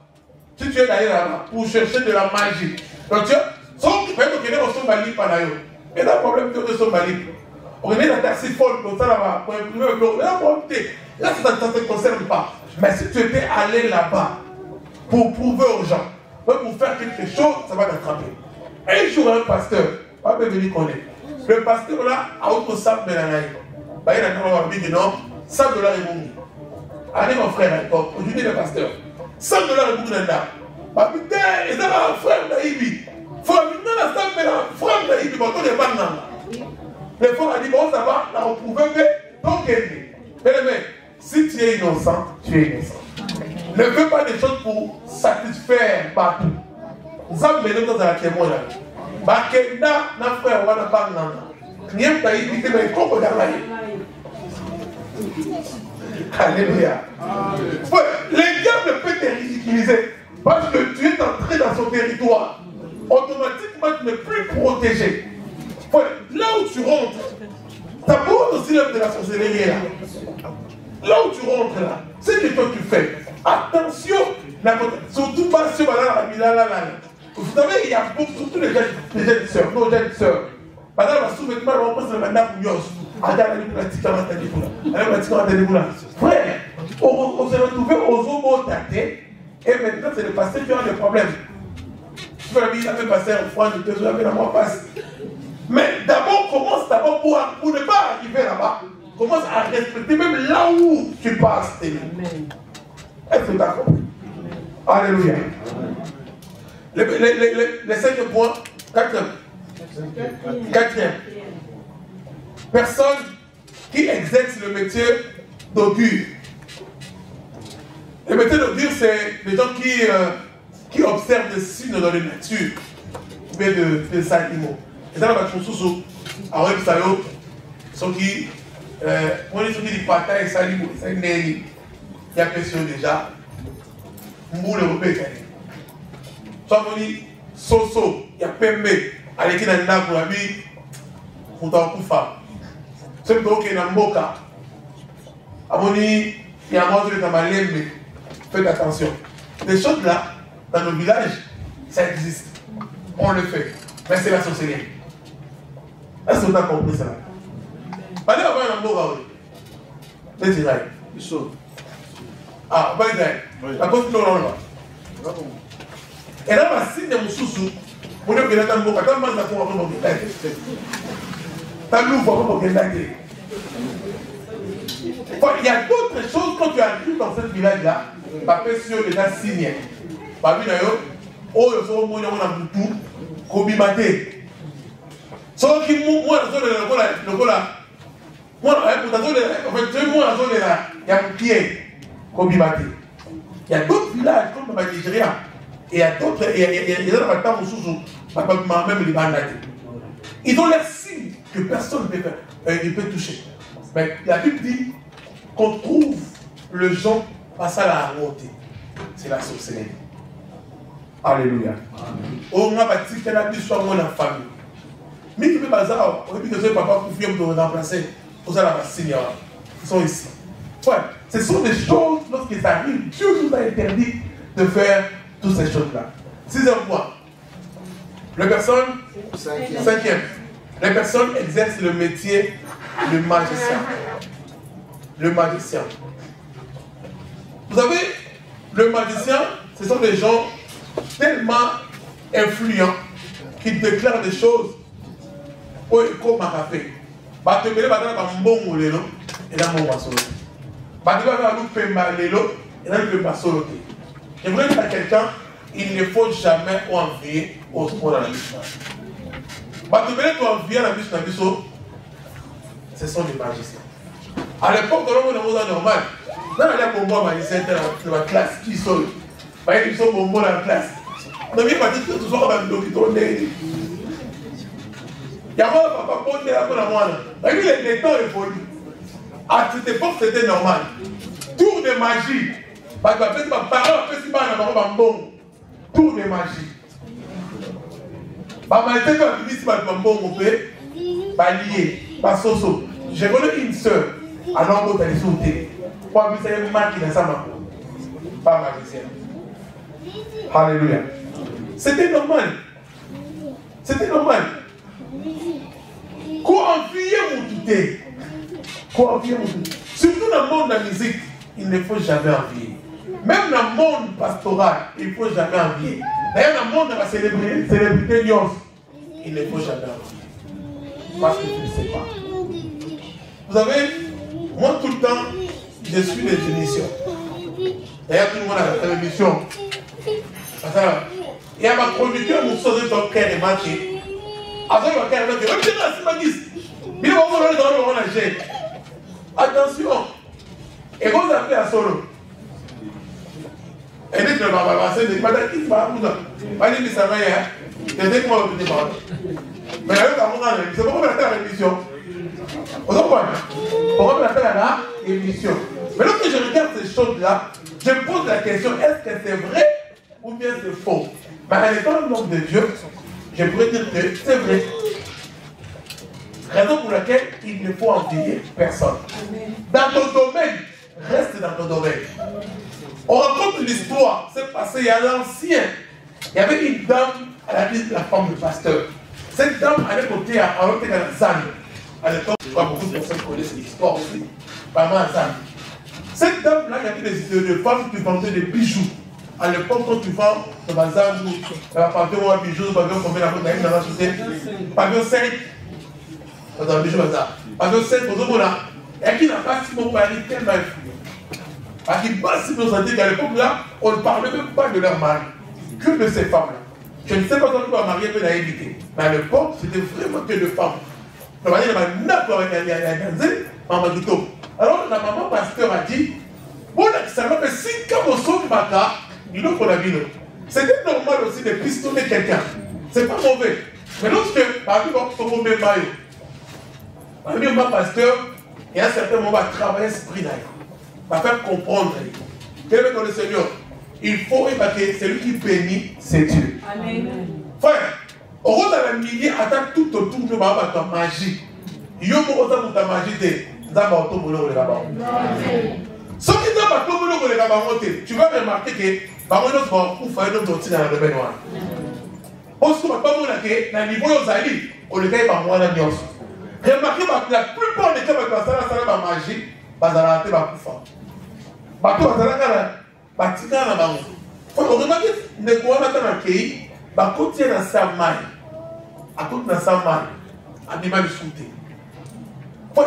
pour chercher de la magie, donc tu as, sauf que tu es au Somali Panayo. Et là, le problème c'est que tu es au Somali. On est dans ta taxi folle comme ça là-bas, pour imprimer le blog. Là, ça ne te concerne pas. Mais si tu étais allé là-bas pour prouver aux gens, pour faire quelque chose, ça va t'attraper. Un jour, un pasteur, pas venir connaître. Le pasteur là a autre sable de la naïve. Il a dit non, $100 est bon. allez mon frère, aujourd'hui le pasteur. 100 $, le bout d'un dame. Bah putain, et ça va un frère d'Aïbi. Faut maintenant la femme, mais la frère d'Aïbi, bon, tout est pas là. Le frère a dit, bon, ça va, là, on pouvait faire, donc, mais, si tu es innocent, tu es innocent. Ne fais pas des choses pour satisfaire partout. Nous avons mené dans la témoin là. Bakenda, na frère, on va pas nan. N'y a pas évité, mais il faut regarder. Alléluia. Les diables peuvent te ridiculiser parce que tu es entré dans son territoire. Automatiquement, tu n'es plus protégé. Là où tu rentres, ça peut aussi l'œuvre de la sorcellerie là. Là où tu rentres là, c'est ce que toi tu fais. Attention, surtout pas sur la. Vous savez, il y a beaucoup, surtout les jeunes sœurs, nos jeunes sœurs. Madame va soumettre ma rencontre sur le mandat pour Yos. Frère, on s'est retrouvé aux homos datés et maintenant c'est le pasteur qui a des problèmes. Tu vas il avait passé un froid, il te avait la moi passe. Mais d'abord, commence d'abord pour ne pas arriver là-bas. Commence à respecter même là où tu passes. Est-ce que tu as compris? Alléluia. Les 5 points, 4e. Personne qui exerce le métier d'augure. Le métier d'augure, c'est les gens qui observent des signes dans la nature, mais des animaux. Et ça, on va sous à Websayo, ceux qui disent partage et animaux, c'est une il y a question déjà, Mboule Européen. Soit on dit Soso, il y a Pembe, avec qui n'a pour la vie, pour t'en couper. C'est plutôt qu'il y a un Mboka. Il y a un mot de Tamalem, mais faites attention. Des choses là, dans nos villages, ça existe. On le fait. Mais c'est la sorcellerie. Est-ce que vous avez compris ça? Allez avoir un Mboka. C'est direct. Ah, pas direct. La cause de l'orange. Et là, ma signe de mon sous-sous, mon dieu, il y a un Mboka. Quand on a pour un Mboka, il y a d'autres choses quand tu arrives dans ce village-là, parce que c'est déjà signé. Parce que oh, il faut que tu aies tout, Kobimate. Sauf que moi, la zone de moi, il y a un pied, Kobimate. Il y a d'autres villages comme le Nigeria. Et il y a d'autres, il y a des sous même les bandades. Ils ont l'air signes que personne ne peut toucher. Mais la Bible dit qu'on trouve le gens passant à la montée. C'est la sorcellerie. Alléluia. On a bâti qu'elle a pu soit moi la famille. Mais qui fait bazar, on dit que ce papa confié pour remplacer. Vous allez la signer. Ils sont ici. Ouais, ce sont des choses, lorsqu'ils arrivent, Dieu nous a interdit de faire toutes ces choses-là. 6e point. Les personnes, 5e. Les personnes exercent le métier de magicien. Le magicien. Vous savez, le magicien, ce sont des gens tellement influents qui déclarent des choses comme un café. Je vais dire à quelqu'un, il ne faut jamais envier au sport dans la mission. Ce sont des magiciens. À l'époque, dans le monde normal, dans la magicien de la classe qui sont. Ils sont dans la classe. Il y a papa qui est les temps évoluent. À cette époque, c'était normal. Tour de magie. Tour de magie. Je connais une soeur à l'endroit où elle est sautée. Pour amuser une marque dans sa main. Pas magicien. Alléluia. C'était normal. C'était normal. Quoi envier mon douté? Quoi envier mon douté? Surtout dans le monde de la musique, il ne faut jamais envier. Même dans le monde pastoral, il ne faut jamais envier. D'ailleurs, dans le monde de la célébrité Dios, il ne faut jamais envier. Parce que tu ne sais pas. Vous savez, moi tout le temps, je suis les émissions. D'ailleurs, tout le monde a fait l'émission. Il y a ma producteur, mon soeur de ton cœur est manqué. Après, il va faire un autre. Attention. Et vous avez fait à solo. Et dès que le papa va passer, il va dire qu'il va vous dire. Il dit ça va y aller. Et dès que moi, je vais parler. Mais là, c'est pourquoi on va faire l'émission. Vous comprenez? Pourquoi on va faire la émission? Mais lorsque je regarde ces choses-là, je me pose la question, est-ce que c'est vrai ou bien c'est faux? Mais en étant l'homme de Dieu, je pourrais dire que c'est vrai. Raison pour laquelle il ne faut envier personne. Dans ton domaine, reste dans ton domaine. On raconte l'histoire, c'est passé il y a l'ancien. Il y avait une dame à l'église de la femme du pasteur. Cette dame allait côté à Zan. À l'époque, je crois que beaucoup de personnes connaissent l'histoire aussi. Vraiment à Zan. Cette dame-là, il y avait des femmes qui vendaient des bijoux. À l'époque, quand tu vends le bazar, tu vas partir un bijou, pavillon combien la dans la société? Pavillon 5. Dans le bijou bazar. Pavillon 5, pour ce moment-là. Et qui n'a pas si bon mari tellement influent. Parce qu'il passe si bon santé qu'à l'époque là, on ne parlait même pas de leur mari. Que de ces femmes-là. Je ne sais pas quand on va marier que la évité. Mais à l'époque, c'était vraiment que de femmes. Le mari n'a pas de alors la maman pasteur a dit, bon, ça m'a fait 5 ans au son baka, il offre la vie. C'était normal aussi de pistonner quelqu'un. C'est pas mauvais. Mais lorsque, par exemple, on met maillot, par exemple, pasteur, il y a un certain moment, va travailler l'esprit là. Va faire comprendre. Quel est le Seigneur? Il faut évacuer, celui qui bénit, c'est Dieu. Amen. Frère, au rôle de la milieu, attaque tout autour de ma magie. Il y a beaucoup de magie. Ce qui est tu vas remarquer que par exemple, on fait un homme dans le Benoît. On se trouve pas que dans le niveau de Zali, on le gagne par moi. Remarquez que la plupart des cas, ça la magie, ça la raté par coup. Bateau, ça la batika na bango. Faut remarquer ne quoi na dans pays, ba côté na sa main. À côté na sa main, animal shooté.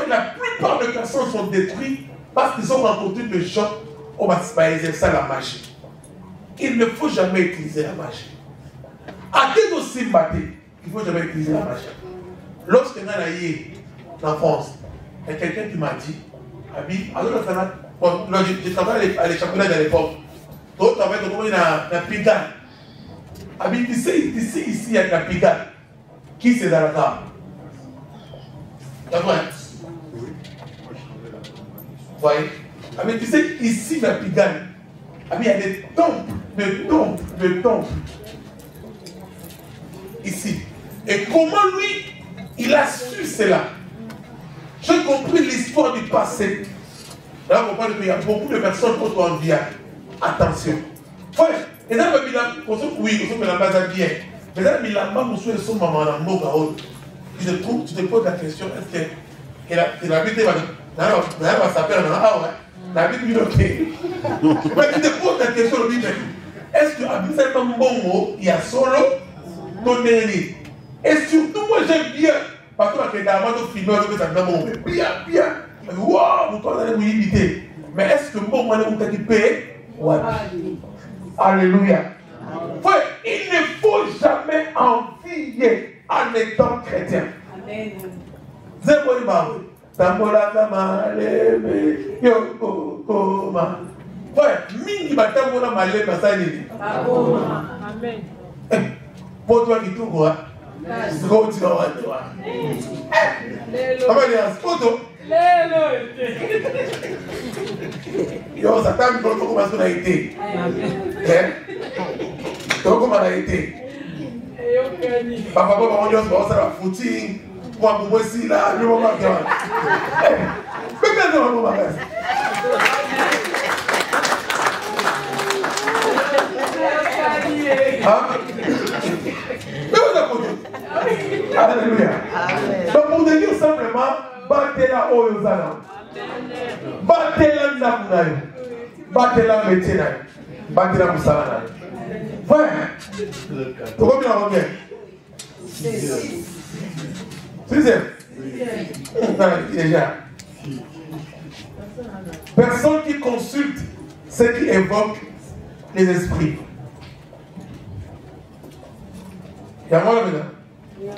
La plupart des personnes sont détruites parce qu'ils ont rencontré des gens où va exercer la magie. Il ne faut jamais utiliser la magie. À qui aussi battre, il ne faut jamais utiliser la magie. Lorsque on a en France, il y a quelqu'un qui m'a dit, je travaille à l'échappelage à l'époque. D'autres travaillent dans la Pigalle. Tu sais, ici, il y a la Pigalle. Qui c'est dans la table? D'accord? Vous voyez? Tu sais, ici, la Pigalle, il y a des temples, de temples. Ici. Et comment lui, il a su cela? J'ai compris l'histoire du passé. Là, on parle qu'il y a beaucoup de personnes qui sont en vie. Attention. Frère, et là, oui, nous sommes dans la base bien. Mais là, tu te poses la question, est-ce que la vie va s'appeler la vie du mais tu te poses la question, est-ce que il y a solo et surtout, moi j'aime bien, parce que dans le film, bien. Waouh, vous allez vous imiter. Mais est-ce que bon, moi, vous avez payé? Alléluia. Frère, il ne faut jamais envier en étant chrétien. Amen. Frère, mini batambola malema ça dit. Amen. Pour toi qui tout quoi? C'est quoi tu vas voir? Comment il y a un photo? Yo, ça t'a mis comment ça a été. Comment ça a été. Papa, on dit ça va footing. Moi, pour aussi là, je vais pas faire. Peut-être que on va faire. Alléluia. Donc pour te dire simplement, battez-la au Yozana. Battez-la Namunayo. Battez-la Métinayo. Battez-la Moussalana. Frère, tu combien on revient? 6e. Déjà. Personne qui consulte ce qui évoque les esprits. Il y a moi là maintenant.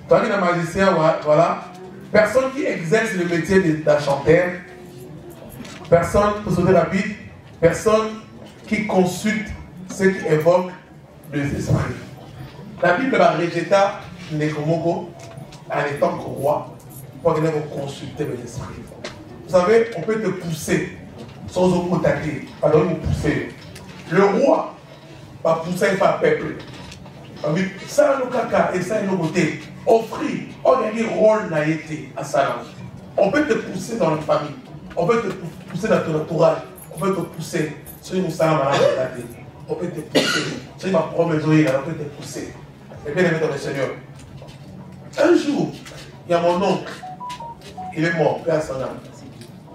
Toi qui es un magicien, voilà. Personne qui exerce le métier d'enchanteur. Personne, pour sauter rapide, personne qui consulte ce qui évoque les esprits. La Bible va rejeter Nekomoko en étant roi pour qu'il consulter les esprits. Vous savez, on peut te pousser sans aucun attaquer. Alors, vous pousser. Le roi va pousser un peuple. Ça, le caca et ça, le côté. Offrir, on a un rôle n'a été à ça. On peut te pousser dans la famille. On peut te pousser dans ton entourage. On peut te pousser. Si nous sommes à la on peut te pousser. Si ma promesse, on peut te pousser. Et bien aimé dans le Seigneur. Un jour, il y a mon oncle. Il est mort, père à son âme.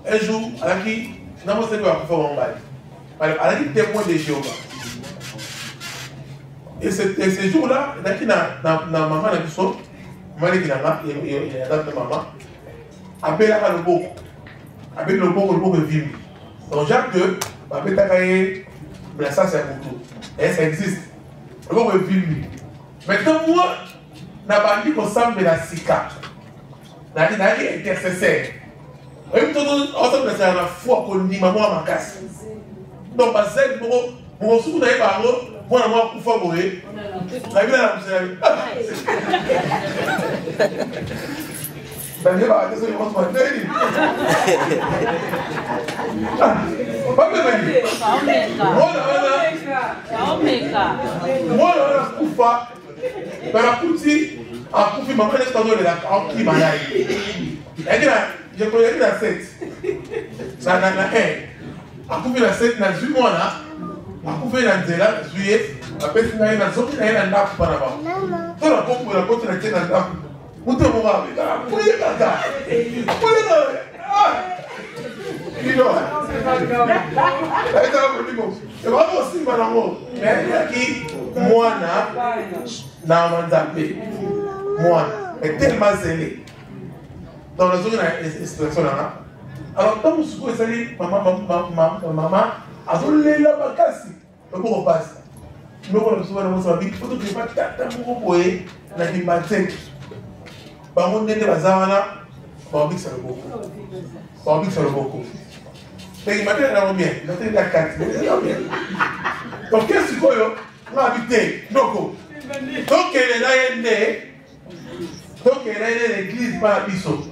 Un jour, à qui, je n'ai pas fait mon bail. À qui témoin de Jéhovah. Et ce jour-là, il y a qui na maman na biso, maman qui n'a il y a de maman. Appelle le beau. Appelle le beau vivre. Donc Jacques II, appelle ta cahier, mais ça c'est un couteau. Et ça existe. Le beau vivre. Maintenant moi, n'a pas dit qu'on s'en met la sika. N'a dit intercesseur. Et puis on s'en met la foi qu'on dit maman à ma casse. Donc parce que mon souffle d'aller par là. Moi, je suis favori. La vie là, akufe na nzela zuye apesi na ina soki na ina ndaku pana ba tola pombo la koti na tena ndaku muto mo ba be kala kuye kaka kuye na Nino aita ko ndimo e ba mo simba na mo yaki mwana na manzambe mwana est tellement zélé dans la zone expression là alors quand vous souhaitez salir maman azolela makasi okoko pasi noko na soba na mosa biki foto ke pa tata moko boye na dimateke bango ndende baza wana babikisa loboko teki mateke nango bien mateke ya kati donc kesi koyo nga habite noko tokelela ye nde l'église mpa na biso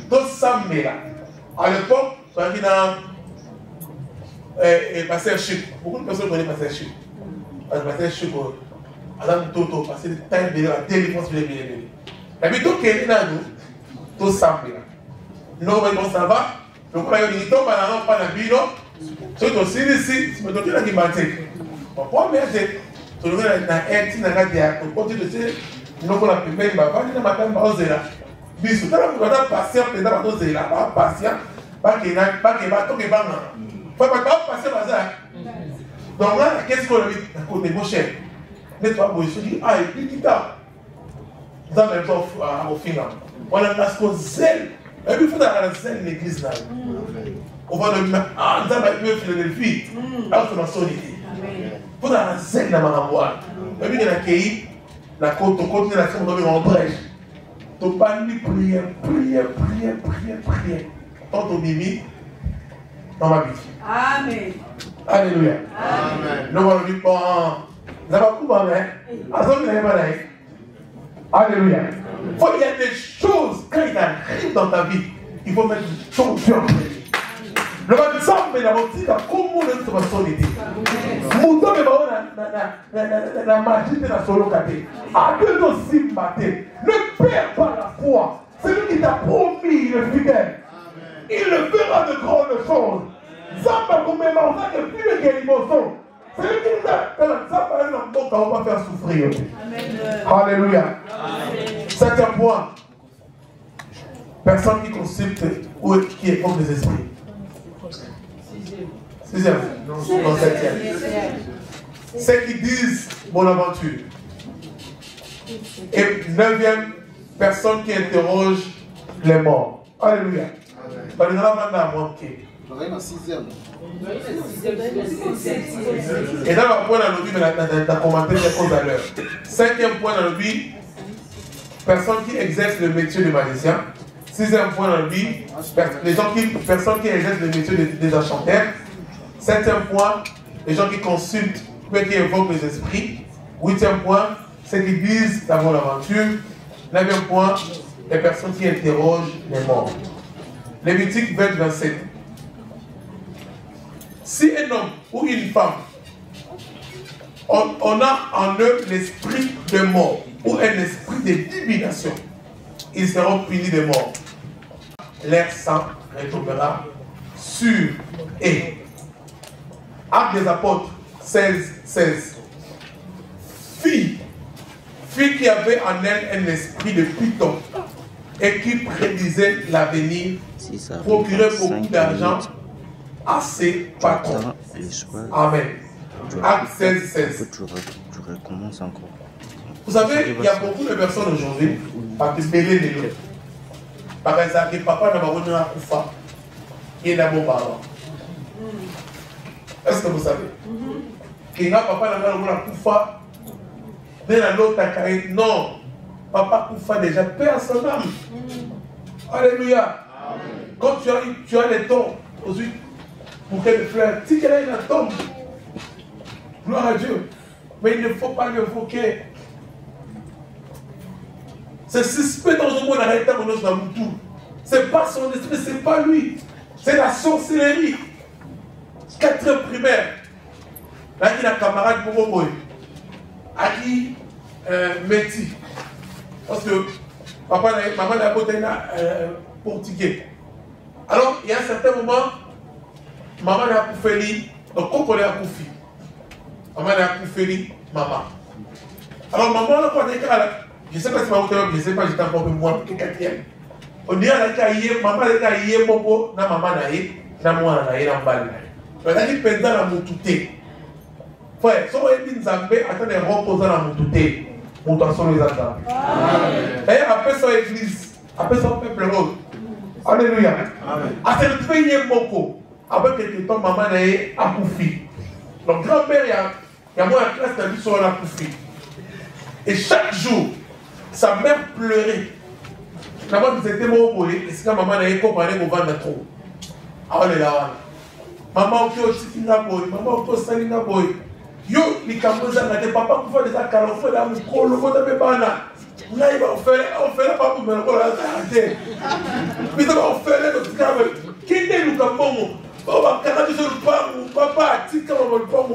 tosambela à l'époque toyaki na Pasteur Chik. Beaucoup de personnes connaissent Pasteur Chik. Pasteur Chik, Adam Toto, parce que le temps de la délivrance de l'ébélé. Et puis, tout ce qui est là, tout semble. Nous, on s'en va. Donc, on a dit, on va pas la vie, c'est aussi ici, c'est me la climatique. On peut mettre, tu le mets dans un petit nagadia, on continue de dire, nous, on a pu mettre, on va dire, madame, on va dire, bisous, on va patient, on va dire, patient, pas qu'il y a, pas qu'il y a, faut pas passer bazar. Donc là, qu'est-ce qu'on a dit? Côté mon cher. Mais toi, vous dit, ah, et puis qui t'a? Nous avons même au final. On a parce qu'on zèle. Et puis il faut avoir zèle l'église là. On va le mettre, ah, nous avons même Philadelphie. Alors qu'on a solidité. Il faut avoir zèle dans ma ramboire. Et puis il y a accueilli la côte, on continue la chambre en brèche. Tu parles prière. Tant au mimi. Dans ma vie. Amen. Alléluia. Amen. Nous allons dire, bon, nous avons tout dans l'air. Alléluia. Il y a des choses, quand il arrive dans ta vie, il faut mettre ton Dieu en premier. Le exemple est la motive à comment le se va solide. Mouton est la magie de la solo caté. Appelle aussi maté. Ne perds pas la foi. C'est lui qui t'a promis le fidèle. Il le fera de grandes choses. Zamba comme on va que plus le guérison. C'est lui qui nous a Zamba est un bon on va faire souffrir. Amen. Alléluia. Septième point. Personne qui consulte ou qui est contre les esprits. Sixième. Non, septième. Ceux qui disent bonne aventure. Et neuvième, personne qui interroge les morts. Alléluia. Par exemple, on a manqué. Et dans le point dans le but, dans le commentaire de cause à l'heure. 5e point dans le but, personne qui exerce le métier de magicien. 6e point dans le but, personnes qui exercent le métier des enchanteurs. 7e point, les gens qui consultent, qui évoquent les esprits. 8e point, ceux qui disent d'avoir l'aventure. 9e point, les personnes qui interrogent les morts. Lévitique 20-27. Si un homme ou une femme, on a en eux l'esprit de mort ou un esprit de divination, ils seront punis de mort. Leur sang retombera sur eux. Actes des apôtres 16. Fille qui avait en elle un esprit de Python et qui prédisait l'avenir, procurait beaucoup d'argent à ses patrons. Amen. Acte 16. Vous savez, il y a beaucoup de personnes aujourd'hui, par te mêler les deux. Par exemple, papa n'a pas donné un koufa, il est bon parent. Est-ce que vous savez? Qu'il n'a papa n'a pas donné un koufa, non, papa koufa déjà, paix à son âme. Alléluia. Quand tu as les dons, aujourd'hui, pour qu'elle fleur, si quelqu'un a tombe, gloire à Dieu. Mais il ne faut pas l'évoquer. C'est suspect dans le monde arrêté dans notre tout. C'est pas son esprit, c'est pas lui. C'est la sorcellerie. 4e primaire. Là, il y a un camarade pour moi. À qui Métis. Parce que papa, maman n'a pas été portugais. Alors, il y a un certain moment, maman n'a pas fait donc quand on est à Koufi, maman n'a pas fait maman. Alors, maman, on a quoi des cas là? Je ne sais pas si maman, je ne sais pas, j'étais encore peu moins que 4e. On dit à la cahier, maman a cahier, bobo, na maman n'a yé, na moi n'a yé, na mbali. On a dit pendant la moutouté. Frère, si on est dit Nzambé, attendez, reposant la moutouté. Moutation les attentes. Et après ça, église, après ça, peuple rose. Alléluia. À ce fait, il y a beaucoup. Après quelques temps, maman n'a yé, à Koufi. Donc, grand-père, il y a moi en classe, t'as vu sur la Koufi. Et chaque jour, sa mère pleurait. La maman disait, et c'est quand maman n'a pas comparé au ventre trop. Ah, on est là. Maman, qui est aussi boy, maman, qui est aussi boy. Yo, les camarades, les papas, qui font des accords, on fait la micro, le monde de bana. Là, on fait la papa, mais on va arrêter. Mais on fait la petite camarade. Qui est le camarade? On va canaliser le papa, petit camarade, le papa,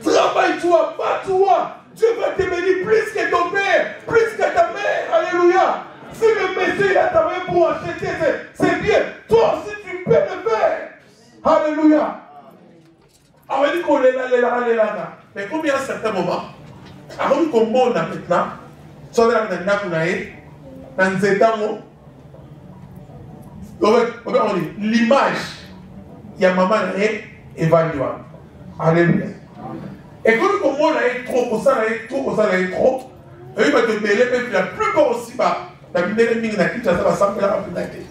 travaille-toi, pas-toi. Dieu va te bénir plus que ton père, plus que ta mère. Alléluia. Si le Messie a ta main pour acheter, c'est bien. Toi aussi, tu peux le faire. Alléluia. On va dire qu'on est là. Mais comme il y a un certain moment, avant qu'on monte maintenant, soit dans l'image, il y a maman évaluée. Alléluia. Et quand on monte trop, il va te mêler, mais la plupart aussi, la vidéo de la kitchen, ça va sembler la rapidité.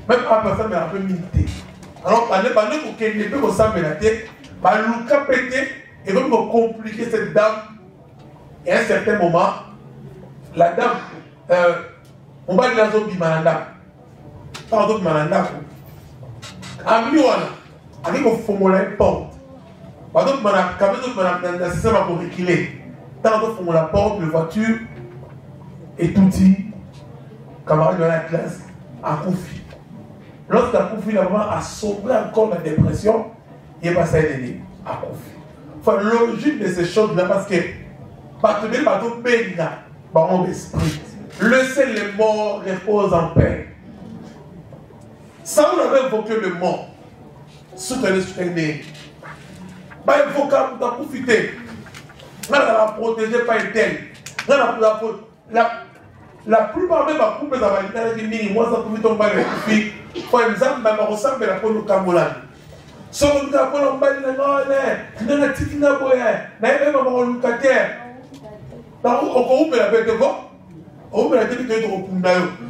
Même après ça, mais un peu minité. Alors, pendant qu'on ne peut pas s'embêter la tête, Luca pété, et donc compliquer cette dame. Et à un certain moment, la dame, on va dire la zone bimananda. Pas la zone bimananda. À Miwana, avec un formulat porte. Par exemple, quand on a un système pour reculer, tant qu'on forme la porte, la voiture, et tout dit, camarade de la classe, à Koufi. Lorsqu'à Koufi, la maman a sauvé encore la dépression, il est passé à l'aider à Koufi. Enfin, logique de ces choses-là, parce que, partenaire, bateau bénina, par mon esprit, laissez les morts reposent en paix. Ça, on avait invoqué le mort. Soutenez, soutenez. Pas invoquer pour profiter. On la protéger, pas une telle. La plupart même à couper dans la ligne, moi, ça peut tomber avec les filles. Pour exemple, je ressemble à la peau de Camolan. Si on a un peu de balle, on a un petit peu de balle, on a un petit peu on ouvre la bête de quoi? On ouvre la tête de quoi?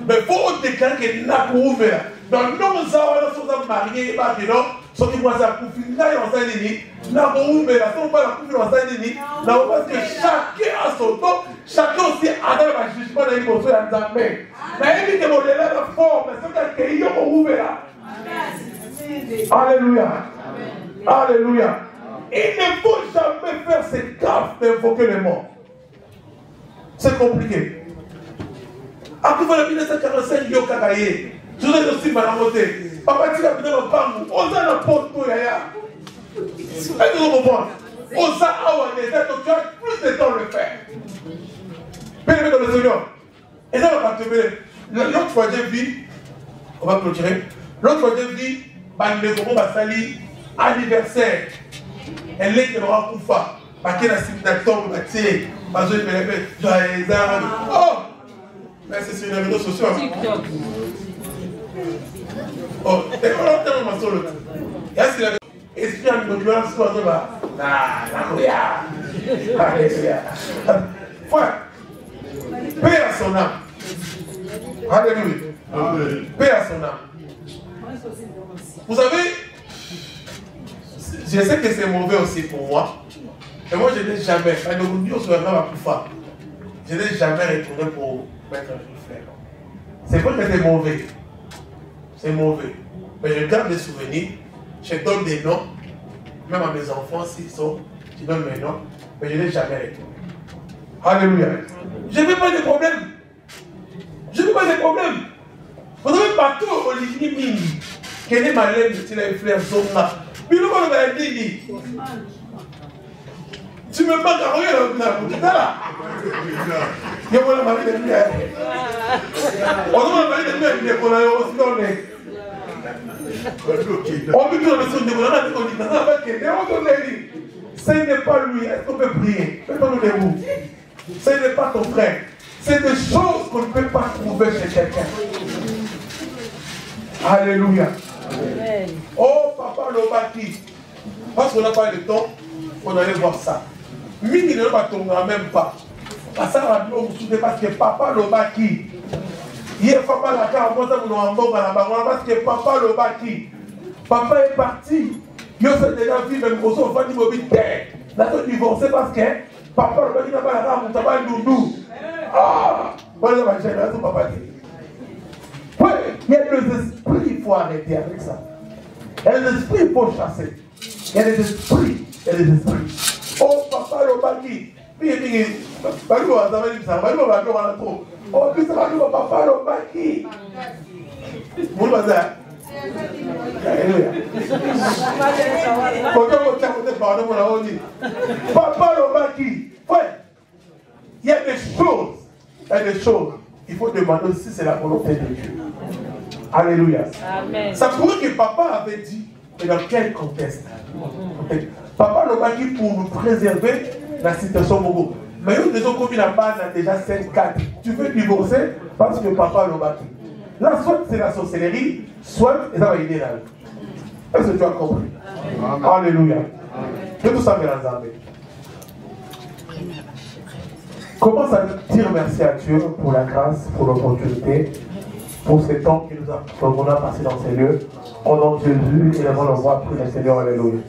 Mais il faut déclarer que n'a pas ouvert. dans nos hommes, nous mariés, non, ceux qui vont s'accoupler, on s'en dit, n'a pas ouvert, on va l'accoupler, on s'en dit, parce que chacun a son temps, chacun aussi a un jugement dans l'émotion de la mais il dit que mon élève est fort, mais c'est qu'il y a un ouvert. Alléluia. Alléluia. Il ne faut jamais faire cette gaffe d'invoquer les morts. C'est compliqué. Après la 1945, il y a Kakaye. Je vous ai aussi mal à monter. Papa dit que nous avons on a la porte pour Yaya. Est-ce que vous comprenez? On a tu as plus de temps à le faire. Bien-aimé dans le Seigneur. Et ça va pas te faire. L'autre fois, j'ai vu, on va clôturer. L'autre fois, j'ai vu, le va salir anniversaire. Elle est dans la Koufa. Parce qu'elle a signature, oh! Mais c'est sur les réseaux sociaux. Oh, t'es pas longtemps, ma soeur. Est-ce qu'il y a une violence comme ça? Alléluia. Frère, paix à son âme. Alléluia. Paix à son âme. Vous savez, je sais que c'est mauvais aussi pour moi. Et moi, je n'ai jamais, je n'ai jamais retourné pour mettre un fleur. C'est vrai que c'est mauvais. C'est mauvais. Mais je garde des souvenirs. Je donne des noms. Même à mes enfants, s'ils sont, je donne mes noms. Mais je n'ai jamais retourné. Alléluia. Je n'ai pas de problème. Je n'ai pas de problème. Vous savez, partout au Ligni, quel est ma lèvre, c'est la fleur Zonga. Mais nous, on va dire, tu me manques à rien là. Il y a mon mari de lumière. On a un mari de lumière qui est pour la aussi dans les. On peut dire le son de mon âme, on dit, ce n'est pas lui, est-ce qu'on peut prier? Faites-nous des mots. Ce n'est pas ton frère. C'est des choses qu'on ne peut pas trouver chez quelqu'un. Alléluia. Oh, papa Lobaki. Parce qu'on n'a pas eu de temps, on allait voir ça. Mini ne va tomber même pas. Parce que papa Lobaki. Hier, papa la carte, parce que papa Lobaki. Papa est parti. Il a déjà vu même au son famille mobile. Là, tu divorcé parce que papa Lobaki n'a pas la carte, on t'a pas doudou. Ah! Voilà ma génération, papa dit. Oui, il y a des esprits, il faut arrêter avec ça. Il y a des esprits, il faut chasser. Il y a des esprits, il y a des esprits. Oh, papa Lobaki. Oh, puis ça va nous, papa Lobaki. Vous le voyez? Alléluia. Papa Lobaki. Ouais. Il y a des choses. Il y a des choses. Il faut demander si c'est la volonté de Dieu. Alléluia. Amen. Ça prouve que papa avait dit, mais dans quel contexte? Papa Lobaki pour nous préserver la situation Mogo. Mais nous disons qu'on a déjà 5-4. Tu veux divorcer parce que papa Lobaki. Là, soit c'est la sorcellerie, soit ça va aider la vie. Est-ce que tu as compris? Amen. Alléluia. Que tout ça mélange avec. Commence à dire merci à Dieu pour la grâce, pour l'opportunité, pour ce temps qu'il nous a passé dans ces lieux. Au nom de Jésus, et devant le roi, prie le Seigneur, alléluia.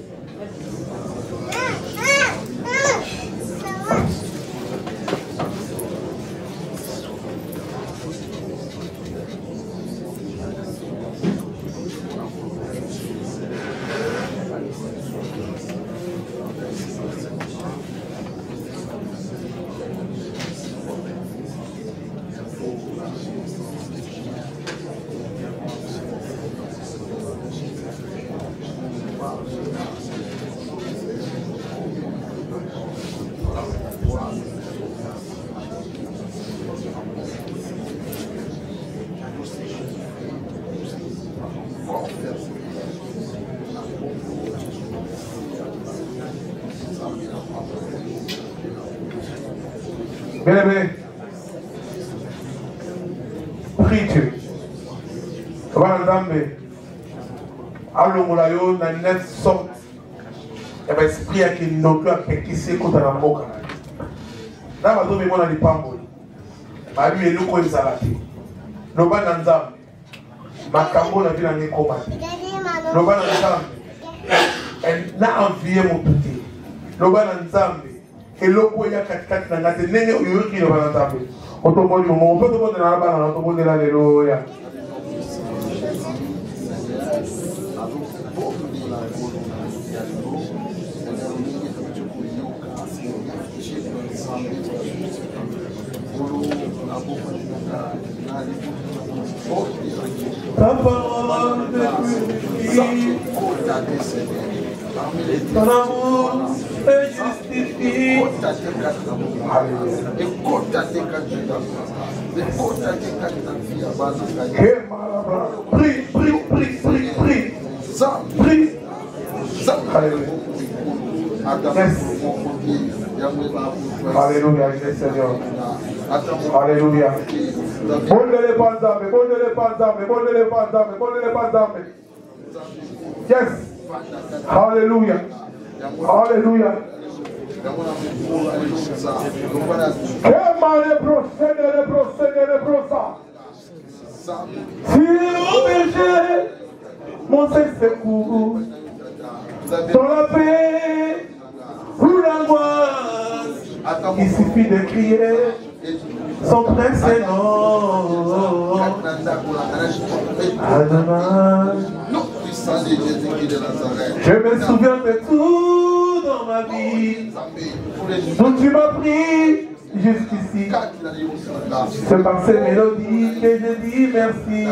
Bien-aimé, prie Dieu. Allons dans 9 sortes. Et bien, esprit qui n'a qui sait qu'on a la boca. Là, on va les pambos. Lui et nous, quoi, ils ont raté. Nous, on makambo na vie na ngekoma loba na nzambe na envie motuki loba na nzambe eloko ya katikati na ngate ndenge oyoki loba na nzambe otomoni momo mpe tobondela na bana na tobondela lelo ya ta parole de purifie, ton amour est justifié. Prie, prie, prie, prie, prie. Prie. Alléluia. Alléluia, Seigneur. Alléluia. Bondele panzame, bondele panzame, bondele panzame, bondele panzame. Yes. Alléluia. Alléluia. Quel procède, si au péché, mon secours, dans la paix ou l'angoisse, il suffit de crier son précédent. Adonai. Je me souviens de tout dans ma vie, dont tu m'as pris jusqu'ici. C'est par ces mélodies que je dis merci.